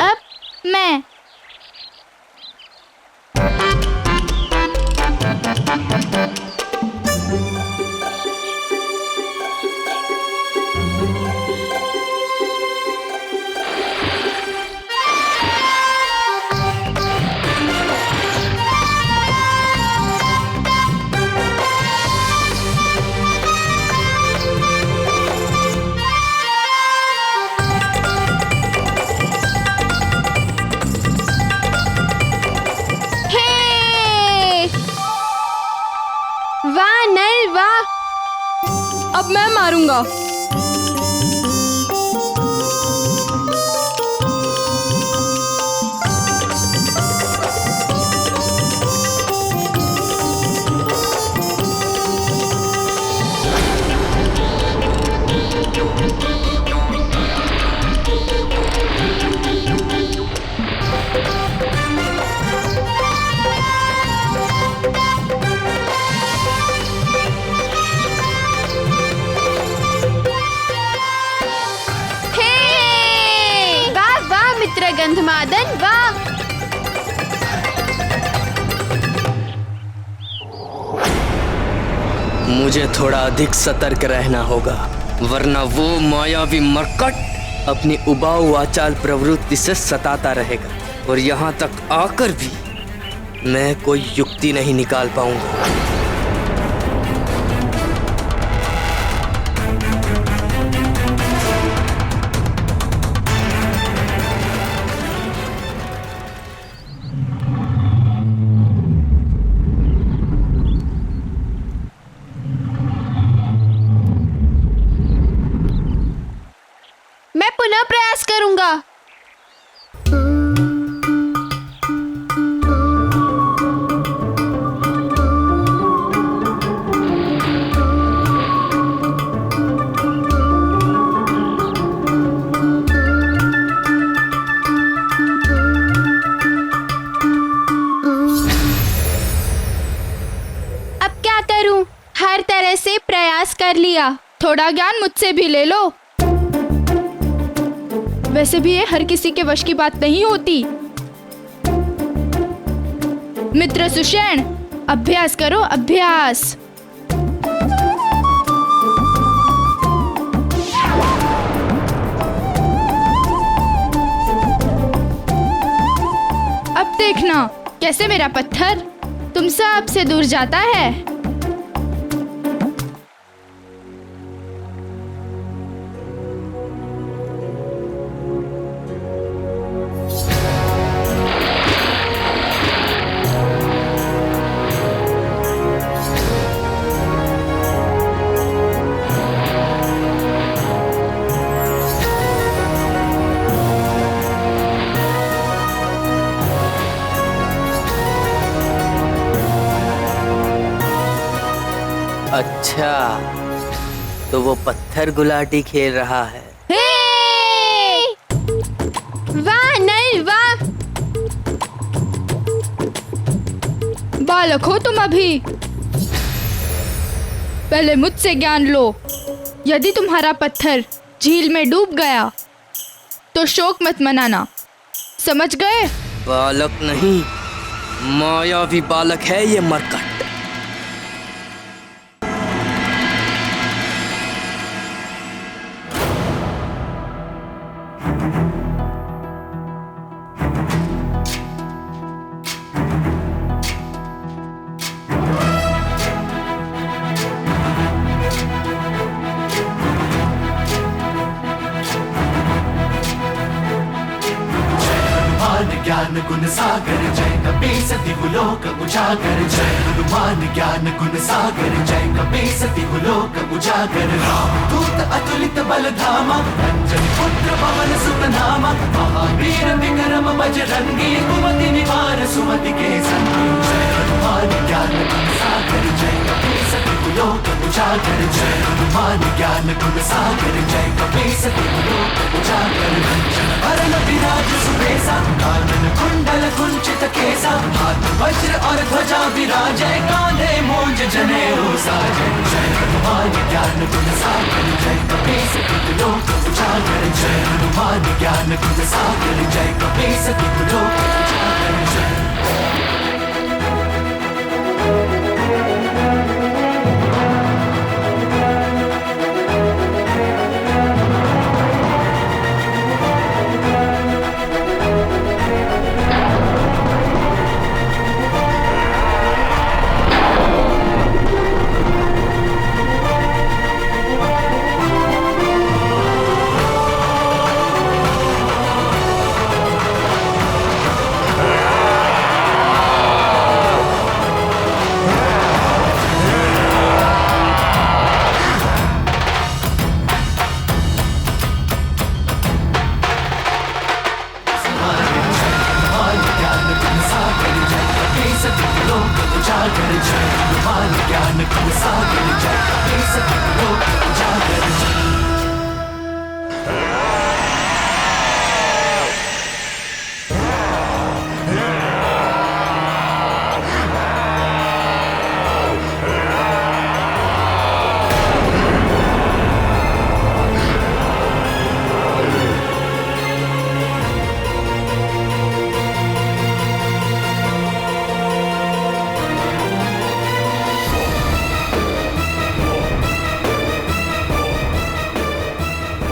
S5: अब मैं
S2: वाह नल वाह।
S16: अब मैं मारूंगा।
S2: गंधमादन वाह।
S14: मुझे थोड़ा अधिक सतर्क रहना होगा, वरना वो मायावी मरकट अपनी उबाऊ आचाल प्रवृत्ति से सताता रहेगा और यहाँ तक आकर भी मैं कोई युक्ति नहीं निकाल पाऊंगा।
S2: मैं पुनः प्रयास करूंगा। अब क्या करूं? हर तरह से प्रयास कर लिया
S3: थोड़ा ज्ञान मुझसे भी ले लो। वैसे भी ये हर किसी के वश की बात नहीं होती। मित्र सुषेण, अभ्यास करो, अभ्यास। अब देखना कैसे मेरा पत्थर तुम सब से दूर जाता है।
S14: अच्छा, तो वो पत्थर गुलाटी खेल रहा है।
S3: वाह नहीं वाह, बालक हो तुम अभी। पहले मुझसे ज्ञान लो। यदि तुम्हारा पत्थर झील में डूब गया तो शोक मत मनाना, समझ गए?
S14: बालक नहीं, मायावी बालक है ये मरकट।
S12: ज्ञान गुण सागर जय कपी सती गुलोक उजागर, जय हनुमान ज्ञान गुण सागर जय कपी सती गुलोक उजागर। दूत अतुलित बल धामा, अंजन पुत्र पवन सुत नामा, महावीर विक्रम बजरंगी, कुमति निवार सुमति के संगी। जय हनुमान ज्ञान गुण सागर जय कपी सती गुलोक उजागर, जय हनुमान ज्ञान गुण सागर जय कपी सती गुलोक उजागर। वरण विराज सुबेसा, कानन कुंडल कुंचित केसा, हाथ वज्र और ध्वजा विराजे, कांधे मूंज जनेऊ साजे। जय हनुमान ज्ञान गुण सागर जय कपी सती गुलोक उजागर, जय हनुमान ज्ञान गुण सागर जय कपी सती गुलोक उजागर। जय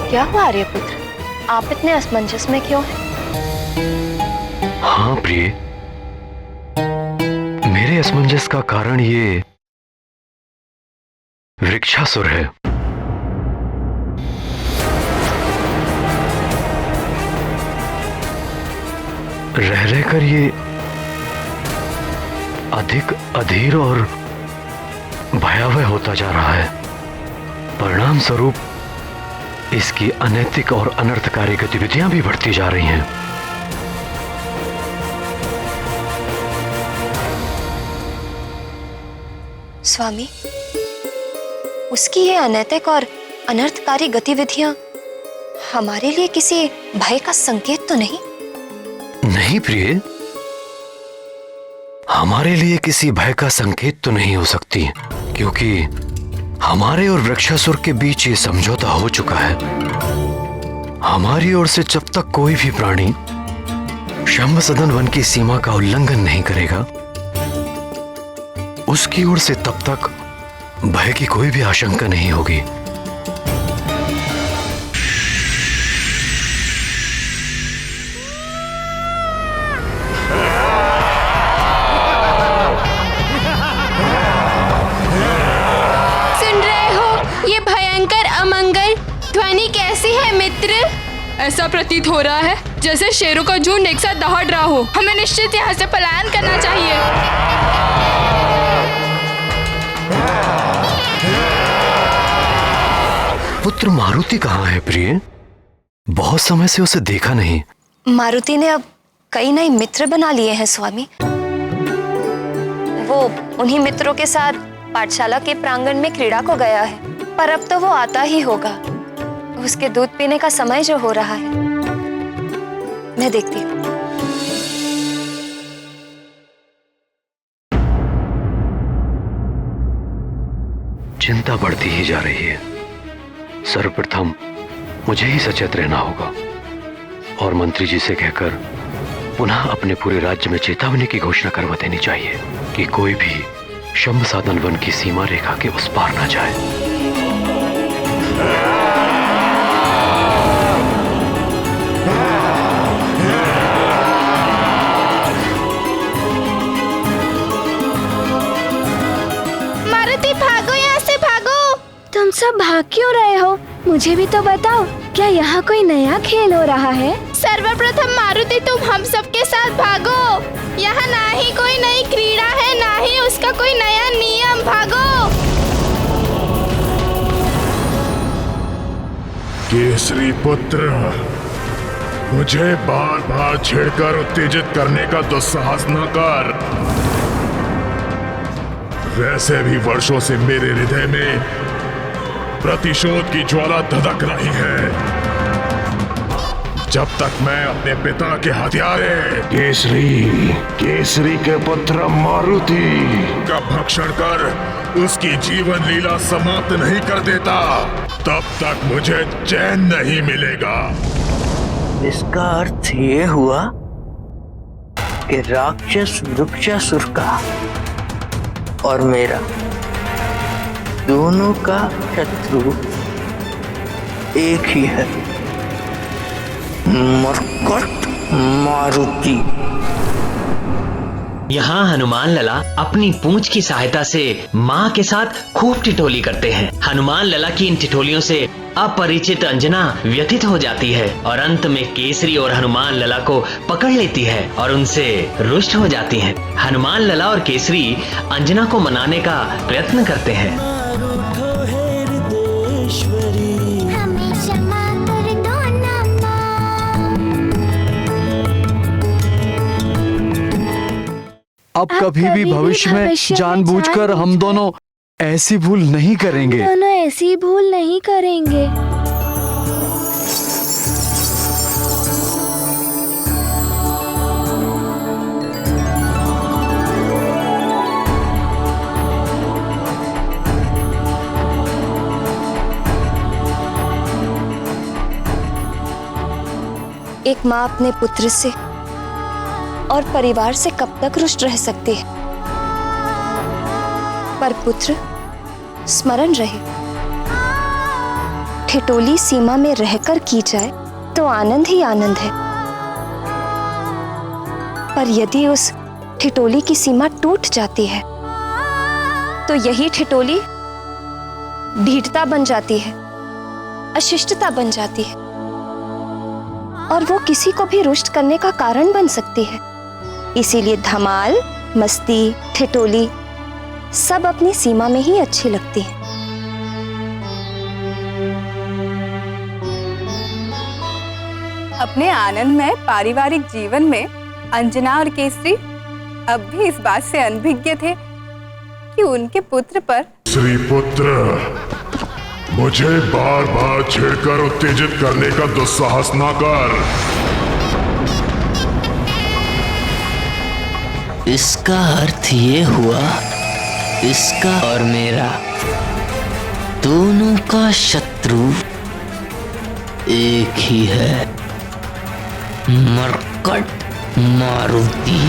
S6: क्या हुआ आर्यपुत्र, आप इतने असमंजस में क्यों हैं?
S1: हाँ प्रिय, मेरे असमंजस का कारण ये वृक्षासुर है। रह रहकर ये अधिक अधीर और भयावह होता जा रहा है। परिणाम स्वरूप इसकी अनैतिक और अनर्थकारी गतिविधियां भी बढ़ती जा रही हैं।
S6: स्वामी, उसकी ये अनैतिक और अनर्थकारी गतिविधियां हमारे लिए किसी भय का संकेत तो नहीं?
S1: नहीं प्रिय, हमारे लिए किसी भय का संकेत तो नहीं हो सकती, क्योंकि हमारे और वृक्षासुर के बीच ये समझौता हो चुका है। हमारी ओर से जब तक कोई भी प्राणी शंभ सदन वन की सीमा का उल्लंघन नहीं करेगा, उसकी ओर से तब तक भय की कोई भी आशंका नहीं होगी।
S16: सुन रहे हो ये भयंकर अमंगल ध्वनि कैसी है मित्र? ऐसा प्रतीत हो रहा है जैसे शेरों का झुंड एक साथ दहाड़ रहा हो।
S3: हमें निश्चित यहाँ से पलायन करना चाहिए।
S1: पुत्र मारुति कहाँ है प्रिय? बहुत समय से उसे देखा नहीं।
S6: मारुति ने अब कई नए मित्र बना लिए हैं स्वामी। वो उन्हीं मित्रों के साथ पाठशाला के प्रांगण में क्रीड़ा को गया है, पर अब तो वो आता ही होगा। उसके दूध पीने का समय जो हो रहा है, मैं देखती हूँ।
S1: चिंता बढ़ती ही जा रही है। सर्वप्रथम मुझे ही सचेत रहना होगा और मंत्री जी से कहकर पुनः अपने पूरे राज्य में चेतावनी की घोषणा करवा देनी चाहिए कि कोई भी शंभ साधन वन की सीमा रेखा के उस पार ना जाए।
S2: मारुति भागो, यहाँ से भागो। तुम सब भाग क्यों रहे हो? मुझे भी तो बताओ, क्या यहाँ कोई नया खेल हो रहा है?
S3: सर्वप्रथम मारुति तुम हम सबके साथ भागो। यहाँ ना ही कोई नई क्रीड़ा है, ना ही उसका कोई नया नियम। भागो।
S4: केसरी पुत्र, मुझे बार बार छेड़कर उत्तेजित करने का दुस्साहस न कर। वैसे भी वर्षों से मेरे हृदय में प्रतिशोध की ज्वाला धधक रही है। जब तक मैं अपने पिता के हत्यारे केसरी के पुत्र मारुति का भक्षण कर उसकी जीवन लीला समाप्त नहीं कर देता, तब तक मुझे चैन नहीं मिलेगा।
S14: इसका अर्थ ये हुआ कि राक्षस वृक्षासुर का और मेरा दोनों का शत्रु एक ही है, मरकट मारुति।
S13: यहाँ हनुमान लला अपनी पूंछ की सहायता से माँ के साथ खूब ठिठोली करते हैं। हनुमान लला की इन ठिठोलियों से अपरिचित अंजना व्यथित हो जाती है और अंत में केसरी और हनुमान लला को पकड़ लेती है और उनसे रुष्ट हो जाती हैं। हनुमान लला और केसरी अंजना को मनाने का प्रयत्न करते हैं।
S1: अब कभी भी भविष्य में जानबूझकर हम दोनों ऐसी भूल नहीं करेंगे।
S2: दोनों ऐसी भूल नहीं करेंगे।
S6: एक माँ अपने पुत्र से और परिवार से कब तक रुष्ट रह सकती है, पर पुत्र स्मरण रहे, ठिठोली सीमा में रहकर की जाए तो आनंद ही आनंद है, पर यदि उस ठिठोली की सीमा टूट जाती है तो यही ठिठोली ढीठता बन जाती है, अशिष्टता बन जाती है और वो किसी को भी रुष्ट करने का कारण बन सकती है। इसीलिए धमाल, मस्ती, ठिठोली सब अपनी सीमा में ही अच्छी लगती है।
S11: अपने आनंदमय पारिवारिक जीवन में अंजना और केसरी अब भी इस बात से अनभिज्ञ थे कि उनके पुत्र पर
S4: श्री पुत्र, मुझे बार बार छेड़कर उत्तेजित करने का दुस्साहस न कर।
S14: इसका अर्थ ये हुआ, इसका और मेरा दोनों का शत्रु एक ही है, मरकट मारुति।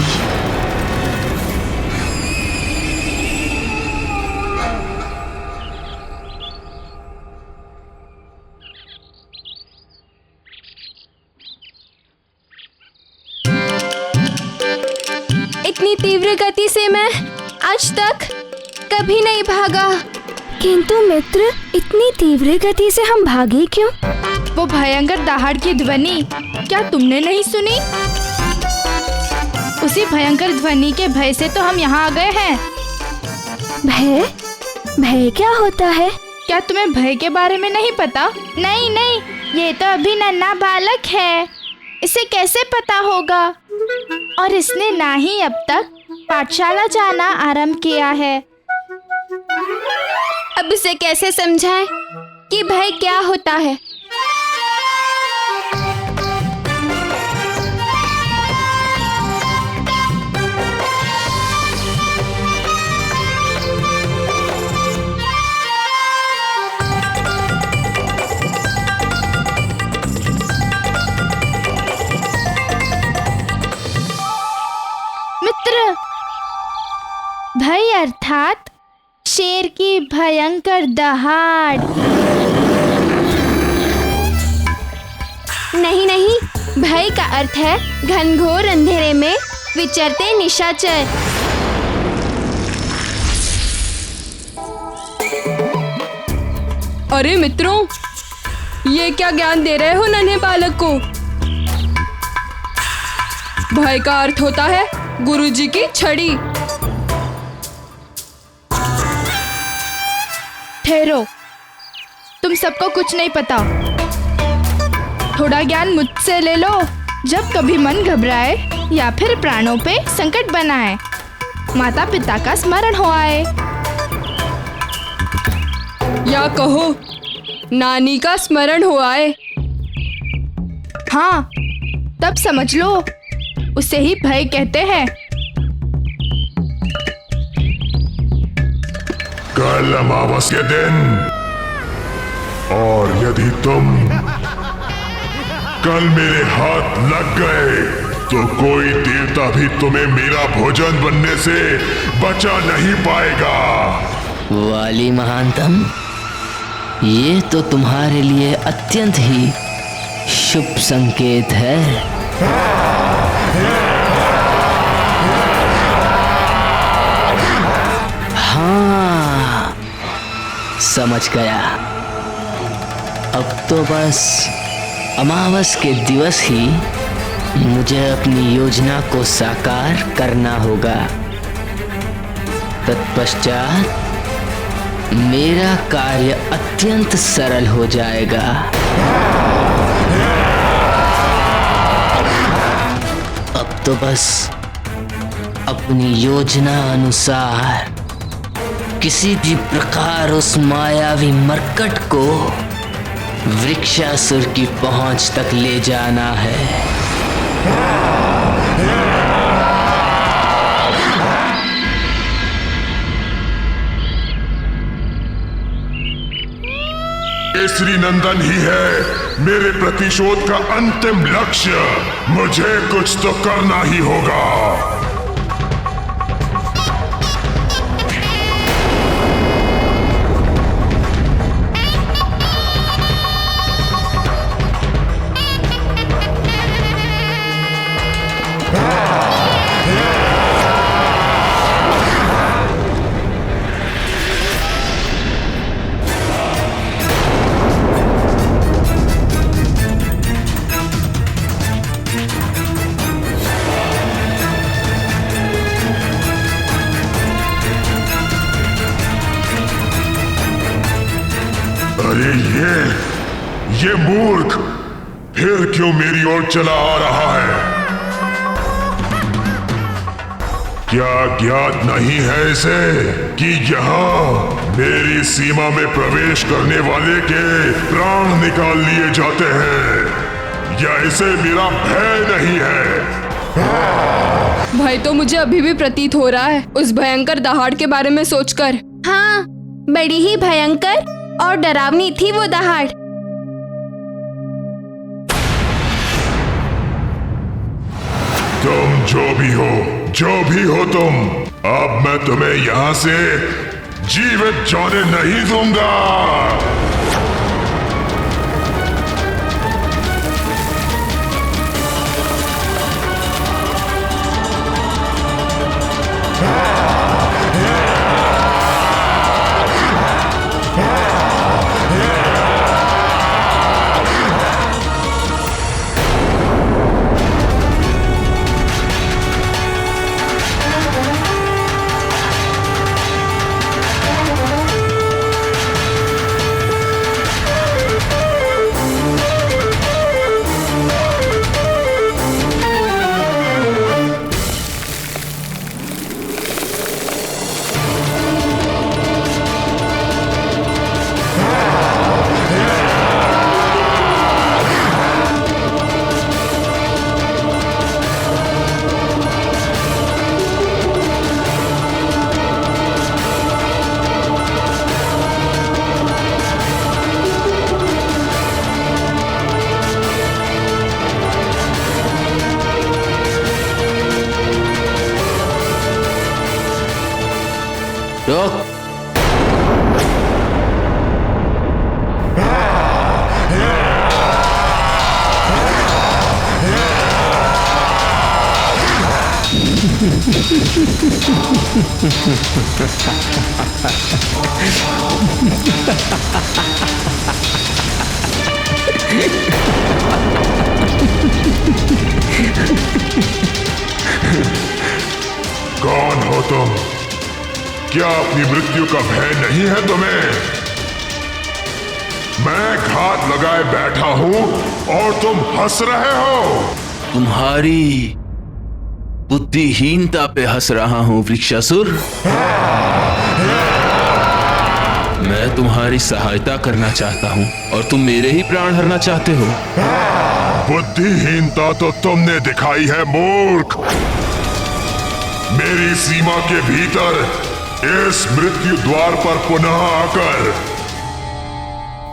S16: इतनी तीव्र गति से मैं आज तक कभी नहीं भागा।
S2: किंतु मित्र, इतनी तीव्र गति से हम भागे क्यों?
S3: वो भयंकर दहाड़ की ध्वनि क्या तुमने नहीं सुनी? उसी भयंकर ध्वनि के भय से तो हम यहाँ आ गए हैं।
S2: भय? भय क्या होता है?
S3: क्या तुम्हें भय के बारे में नहीं पता?
S5: नहीं नहीं, ये तो अभी नन्हा बालक है, इसे कैसे पता होगा? और इसने ना ही अब तक पाठशाला जाना आरंभ किया है।
S16: अब इसे कैसे समझाएं कि भय क्या होता है?
S5: मित्र, भय अर्थात शेर की भयंकर दहाड़।
S16: नहीं नहीं, भय का अर्थ है घनघोर अंधेरे में विचरते निशाचर।
S17: अरे मित्रों, ये क्या ज्ञान दे रहे हो नन्हे बालक को? भय का अर्थ होता है गुरुजी की छड़ी।
S3: ठहरो, तुम सबको कुछ नहीं पता। थोड़ा ज्ञान मुझसे ले लो। जब कभी मन घबराए या फिर प्राणों पे संकट बनाए, माता पिता का स्मरण हो आए,
S17: या कहो नानी का स्मरण हो आए।
S3: हाँ, तब समझ लो, उसे ही भय कहते हैं।
S4: कल अमावस के दिन, और यदि तुम कल मेरे हाथ लग गए तो कोई देवता भी तुम्हें मेरा भोजन बनने से बचा नहीं पाएगा।
S14: वाली महानतम, ये तो तुम्हारे लिए अत्यंत ही शुभ संकेत है। हाँ, समझ गया। अब तो बस अमावस के दिवस ही मुझे अपनी योजना को साकार करना होगा। तत्पश्चात मेरा कार्य अत्यंत सरल हो जाएगा। अब तो बस अपनी योजना अनुसार किसी भी प्रकार उस मायावी मरकट को वृक्षासुर की पहुंच तक ले जाना है।
S4: केसरी नंदन ही है मेरे प्रतिशोध का अंतिम लक्ष्य। मुझे कुछ तो करना ही होगा। अरे ये मूर्ख फिर क्यों मेरी ओर चला आ रहा है? क्या ज्ञात नहीं है इसे कि यहाँ मेरी सीमा में प्रवेश करने वाले के प्राण निकाल लिए जाते हैं? या इसे मेरा भय नहीं है?
S17: भय तो मुझे अभी भी प्रतीत हो रहा है उस भयंकर दहाड़ के बारे में सोचकर।
S16: हाँ, बड़ी ही भयंकर और डरावनी थी वो दहाड़।
S4: तुम जो भी हो तुम, अब मैं तुम्हें यहाँ से जीवित जाने नहीं दूंगा।
S14: रोक।
S4: कौन हो तुम? क्या अपनी मृत्यु का भय नहीं है तुम्हें? मैं घात लगाए बैठा हूं और तुम हंस रहे हो।
S14: तुम्हारी बुद्धिहीनता पे हंस रहा हूं वृक्षासुर। मैं तुम्हारी सहायता करना चाहता हूं और तुम मेरे ही प्राण हरना चाहते हो।
S4: बुद्धिहीनता तो तुमने दिखाई है मूर्ख। मेरी सीमा के भीतर इस मृत्यु द्वार पर पुनः आकर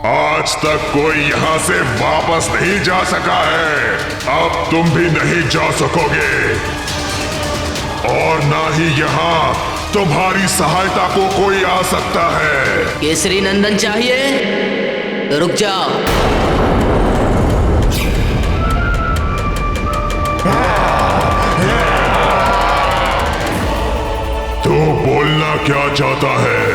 S4: आज तक कोई यहां से वापस नहीं जा सका है। अब तुम भी नहीं जा सकोगे और ना ही यहां तुम्हारी सहायता को कोई आ सकता है।
S14: केसरी नंदन चाहिए तो रुक जाओ।
S4: तो बोलना क्या चाहता है?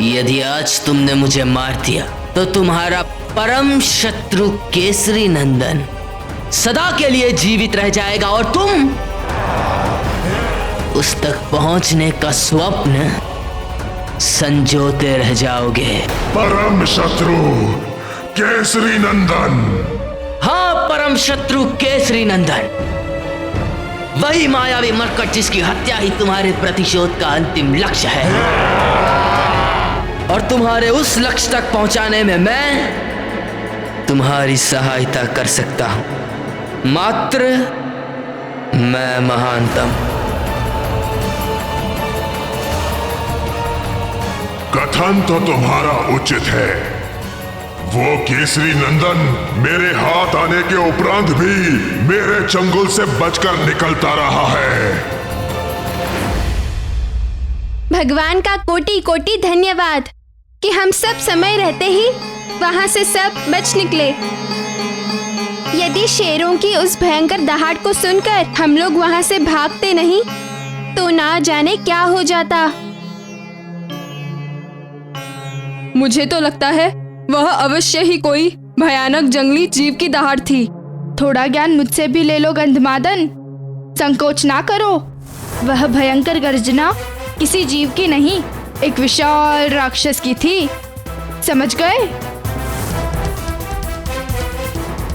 S14: यदि आज तुमने मुझे मार दिया तो तुम्हारा परम शत्रु केसरी नंदन सदा के लिए जीवित रह जाएगा और तुम उस तक पहुंचने का स्वप्न संजोते रह जाओगे।
S4: परम शत्रु केसरी नंदन।
S14: हाँ, परम शत्रु केसरी नंदन, वही मायावी मरकट जिसकी हत्या ही तुम्हारे प्रतिशोध का अंतिम लक्ष्य है। और तुम्हारे उस लक्ष्य तक पहुंचाने में मैं तुम्हारी सहायता कर सकता हूं, मात्र मैं महानतम।
S4: कथन तो तुम्हारा उचित है। वो केसरी नंदन मेरे हाथ आने के उपरांत भी मेरे चंगुल से बचकर निकलता रहा है।
S16: भगवान का कोटि कोटि धन्यवाद कि हम सब समय रहते ही वहां से सब बच निकले। यदि शेरों की उस भयंकर दहाड़ को सुनकर हम लोग वहां से भागते नहीं तो ना जाने क्या हो जाता।
S17: मुझे तो लगता है वह अवश्य ही कोई भयानक जंगली जीव की दहाड़ थी।
S3: थोड़ा ज्ञान मुझसे भी ले लो गंधमादन, संकोच ना करो। वह भयंकर गर्जना किसी जीव की नहीं, एक विशाल राक्षस की थी, समझ गए?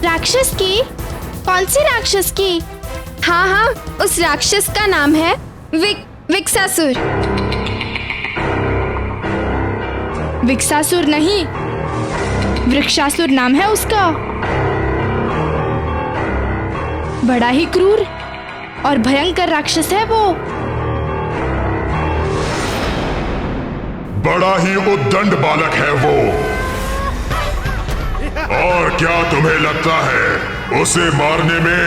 S16: राक्षस की? कौन सी राक्षस की? हाँ हाँ, उस राक्षस का नाम है विक्सासुर।
S3: विक्सासुर नहीं, वृक्षासुर नाम है उसका। बड़ा ही क्रूर और भयंकर राक्षस है वो।
S4: बड़ा ही उद्दंड बालक है वो। और क्या तुम्हें लगता है उसे मारने में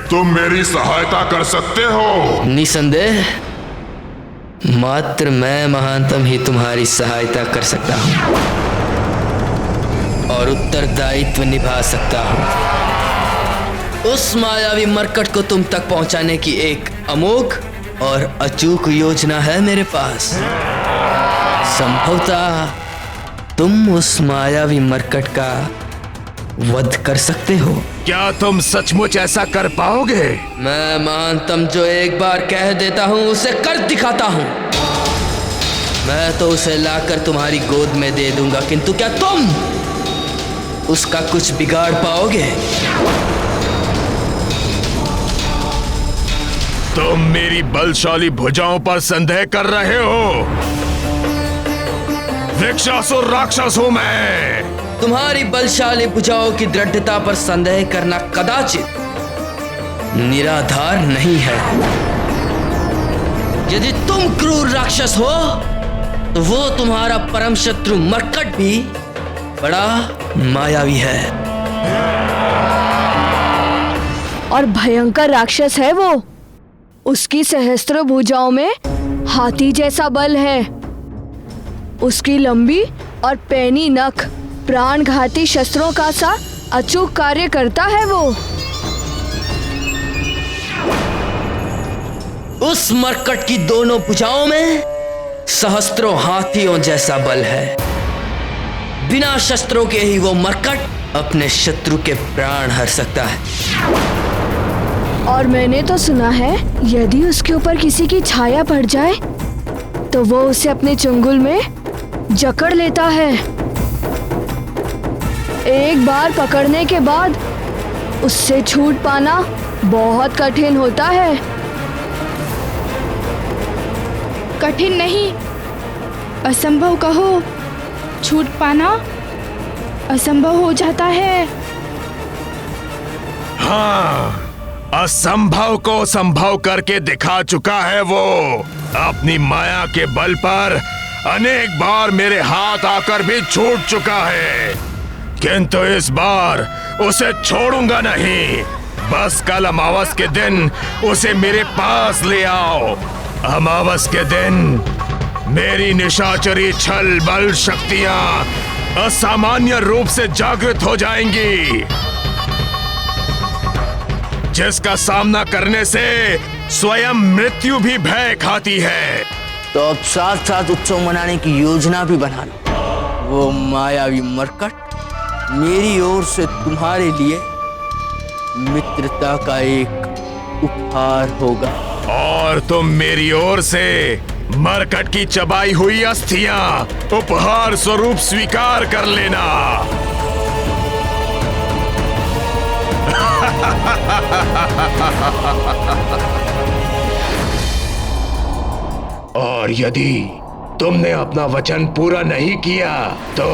S4: तुम मेरी सहायता कर सकते हो?
S14: निसंदेह मात्र मैं महानतम ही तुम्हारी सहायता कर सकता हूँ और उत्तरदायित्व निभा सकता हूँ। उस मायावी मरकट को तुम तक पहुंचाने की एक अमोघ और अचूक योजना है मेरे पास। संभवतः तुम उस मायावी मरकट का वध कर सकते हो।
S18: क्या तुम सचमुच ऐसा कर पाओगे?
S14: मैं महानतम जो एक बार कह देता हूँ उसे कर दिखाता हूँ। मैं तो उसे लाकर तुम्हारी गोद में दे दूंगा, किंतु क्या तुम उसका कुछ बिगाड़ पाओगे?
S18: तुम मेरी बलशाली भुजाओं पर संदेह कर रहे हो? वृक्षासुर राक्षस हूं मैं।
S14: तुम्हारी बलशाली भुजाओं की दृढ़ता पर संदेह करना कदाचित निराधार नहीं है। यदि तुम क्रूर राक्षस हो तो वो तुम्हारा परम शत्रु मरकट भी बड़ा मायावी है
S2: और भयंकर राक्षस है वो। उसकी सहस्त्र भुजाओं में हाथी जैसा बल है। उसकी लंबी और पैनी नख प्राणघाती शस्त्रों का सा अचूक कार्य करता है वो।
S14: उस मरकट की दोनों भुजाओं में सहस्त्रों हाथियों जैसा बल है। बिना शस्त्रों के ही वो मरकट अपने शत्रु के प्राण हर सकता है।
S2: और मैंने तो सुना है यदि उसके ऊपर किसी की छाया पड़ जाए तो वो उसे अपने चंगुल में जकड़ लेता है। एक बार पकड़ने के बाद उससे छूट पाना बहुत कठिन होता है।
S3: कठिन नहीं, असंभव कहो। छूट पाना असंभव हो जाता है।
S18: हाँ, असंभव को संभव करके दिखा चुका है वो। अपनी माया के बल पर अनेक बार मेरे हाथ आकर भी छूट चुका है, किंतु इस बार उसे छोड़ूंगा नहीं। बस कल अमावस के दिन उसे मेरे पास ले आओ। अमावस के दिन मेरी निशाचरी छल बल शक्तियां असामान्य रूप से जागृत हो जाएंगी, जिसका सामना करने से स्वयं मृत्यु भी भय खाती है।
S14: तो अब साथ साथ उत्सव मनाने की योजना भी बना लो। वो मायावी मरकट मेरी ओर से तुम्हारे लिए मित्रता का एक उपहार होगा।
S18: और तुम मेरी ओर से मरकट की चबाई हुई अस्थियां उपहार स्वरूप स्वीकार कर लेना। और यदि तुमने अपना वचन पूरा नहीं किया तो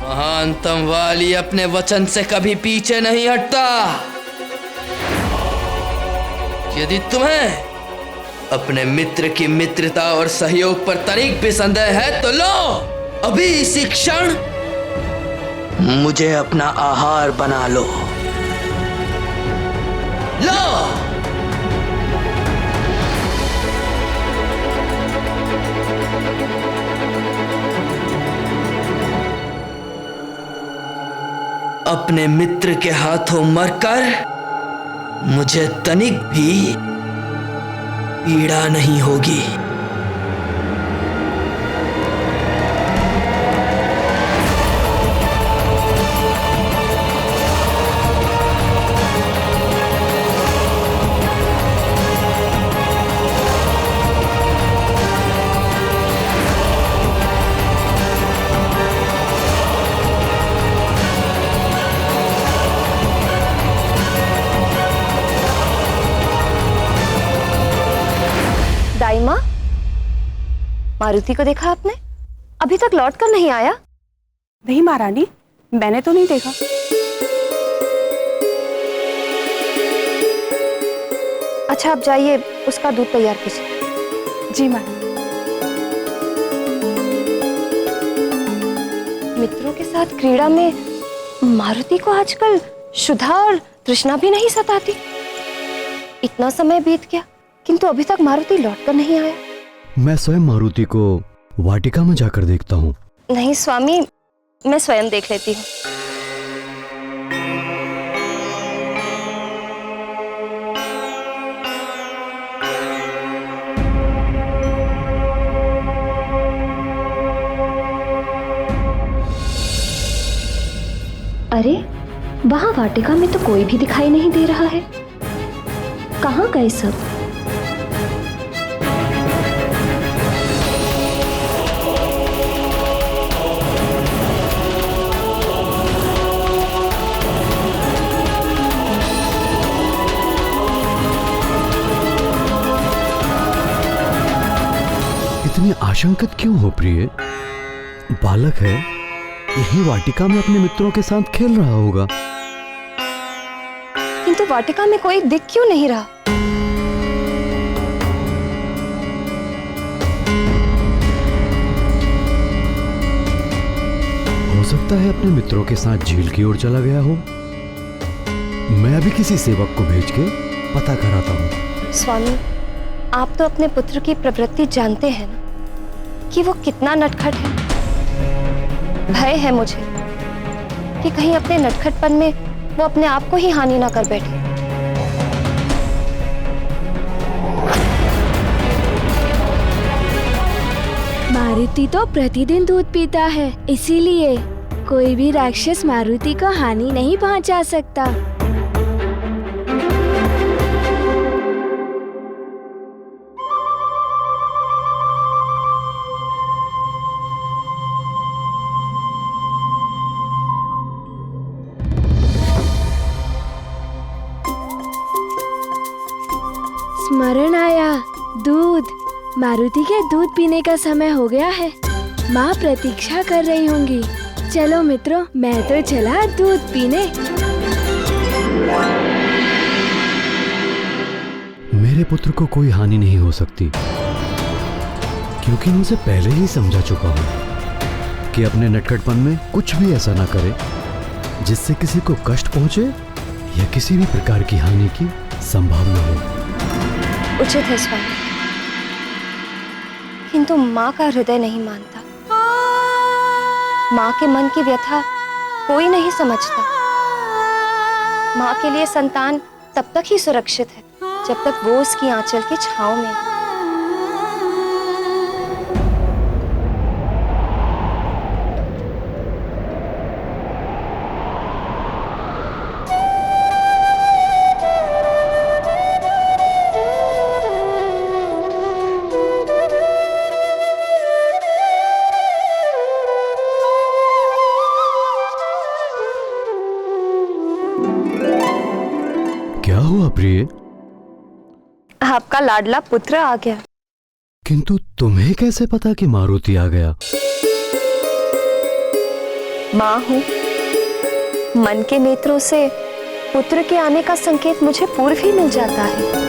S14: महानतम वाली अपने वचन से कभी पीछे नहीं हटता। यदि तुम्हें अपने मित्र की मित्रता और सहयोग पर तनिक भी संदेह है तो लो, अभी इसी क्षण मुझे अपना आहार बना लो। लो, अपने मित्र के हाथों मरकर मुझे तनिक भी पीड़ा नहीं होगी।
S6: दाई माँ, मारुति को देखा आपने? अभी तक लौट कर नहीं आया।
S11: नहीं महारानी, मैंने तो नहीं देखा।
S6: अच्छा, आप जाइए, उसका दूध तैयार कीजिए।
S11: जी महारानी।
S6: मित्रों के साथ क्रीड़ा में मारुति को आजकल क्षुधा और तृष्णा भी नहीं सताती। इतना समय बीत गया किंतु अभी तक मारुति लौटकर नहीं आया।
S1: मैं स्वयं मारुति को वाटिका में जाकर देखता हूँ।
S6: नहीं स्वामी, मैं स्वयं देख लेती हूँ। अरे, वहां वाटिका में तो कोई भी दिखाई नहीं दे रहा है। कहाँ गए सब?
S1: इतनी आशंकित क्यों हो प्रिय? बालक है, यही वाटिका में अपने मित्रों के साथ खेल रहा होगा।
S6: किंतु वाटिका में कोई दिख क्यों नहीं रहा?
S1: हो सकता है अपने मित्रों के साथ झील की ओर चला गया हो। मैं अभी किसी सेवक को भेज के पता कराता हूँ।
S6: स्वामी, आप तो अपने पुत्र की प्रवृत्ति जानते हैं ना, कि वो कितना नटखट है। भय है मुझे कि कहीं अपने नटखटपन में वो अपने आप को ही हानि ना कर बैठे।
S2: मारुति तो प्रतिदिन दूध पीता है, इसीलिए कोई भी राक्षस मारुति को हानि नहीं पहुंचा सकता। स्मरण आया, दूध। मारुति के दूध पीने का समय हो गया है। माँ प्रतीक्षा कर रही होंगी। चलो मित्रों, मैं तो चला दूध पीने।
S1: मेरे पुत्र को कोई हानि नहीं हो सकती, क्योंकि मैं उसे पहले ही समझा चुका हूँ कि अपने नटखटपन में कुछ भी ऐसा ना करे जिससे किसी को कष्ट पहुंचे या किसी भी प्रकार की हानि की संभावना हो।
S6: उचित है स्वामी, किंतु माँ का हृदय नहीं मानता। माँ के मन की व्यथा कोई नहीं समझता। माँ के लिए संतान तब तक ही सुरक्षित है जब तक वो उसकी आंचल की छांव में है।
S1: क्या हुआ प्रिय?
S6: आपका लाडला पुत्र आ गया।
S1: किंतु तुम्हें कैसे पता कि मारुति आ गया?
S6: माँ हूँ, मन के नेत्रों से पुत्र के आने का संकेत मुझे पूर्व ही मिल जाता है।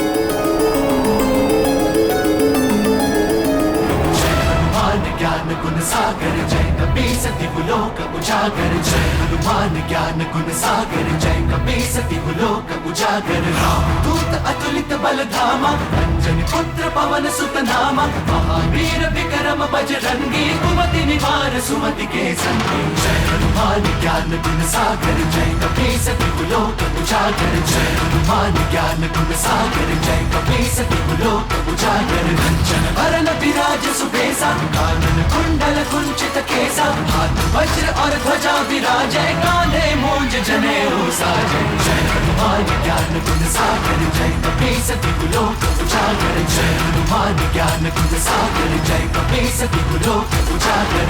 S12: ज्ञान गुण सागर जय कपीस दिवलोक उजागर, जय हनुमान ज्ञान गुण सागर जय कपीस दिवलोक उजागर। रामदूत अतुलित बल धामा, अंजनी पुत्र पवन सुत नामा, महावीर विक्रम बजरंगी, कुमति निवार सुमति के संगी। जय हनुमान ज्ञान गुण सागर जय कपीस दिवलोक उजागर, जय हनुमान ज्ञान गुण सागर जय कपीस दिवलोक उजागर। कंचन वरन विराज सुबेसा, कानन कुंडल कुंचित केसा, हाथ वज्र और ध्वजा विराजै, कांधे मूंज जनेऊ साजै। जय हनुमान ज्ञान गुण सागर जय कपीस दिवलोक उजागर, जय हनुमान ज्ञान गुण सागर जय कपीस दिवलोक उजागर।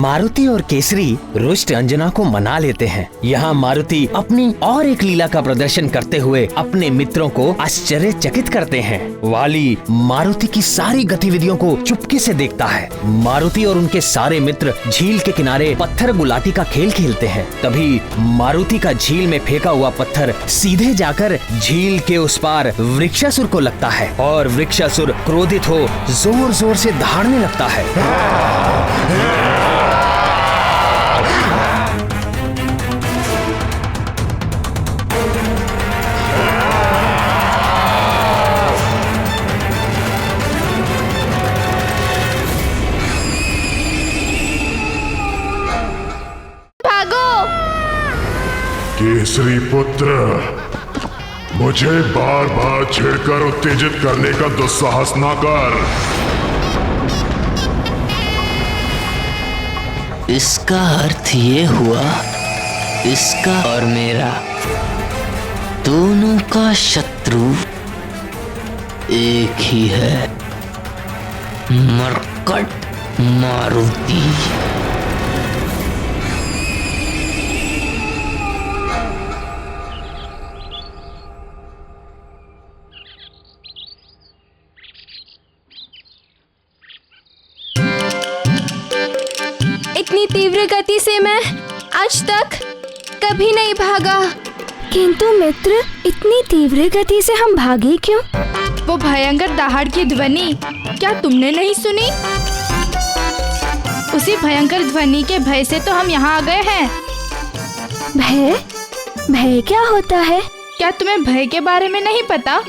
S13: मारुति और केसरी रुष्ट अंजना को मना लेते हैं। यहाँ मारुति अपनी और एक लीला का प्रदर्शन करते हुए अपने मित्रों को आश्चर्यचकित करते हैं। वाली मारुति की सारी गतिविधियों को चुपके से देखता है। मारुति और उनके सारे मित्र झील के किनारे पत्थर गुलाटी का खेल खेलते हैं। तभी मारुति का झील में फेंका हुआ पत्थर सीधे जाकर झील के उस पार वृक्षासुर को लगता है और वृक्षासुर क्रोधित हो जोर जोर से दहाड़ने लगता है।
S4: केसरी पुत्र, मुझे बार बार छेड़कर उत्तेजित करने का दुस्साहस ना कर।
S14: इसका अर्थ ये हुआ, इसका और मेरा दोनों का शत्रु एक ही है, मरकट मारुति।
S16: इतनी तीव्र गति से मैं आज तक कभी नहीं भागा।
S2: किंतु मित्र, इतनी तीव्र गति से हम भागे क्यों?
S3: वो भयंकर दहाड़ की ध्वनि क्या तुमने नहीं सुनी? उसी भयंकर ध्वनि के भय से तो हम यहाँ आ गए हैं।
S2: भय? भय क्या होता है?
S3: क्या तुम्हें भय के बारे में नहीं पता?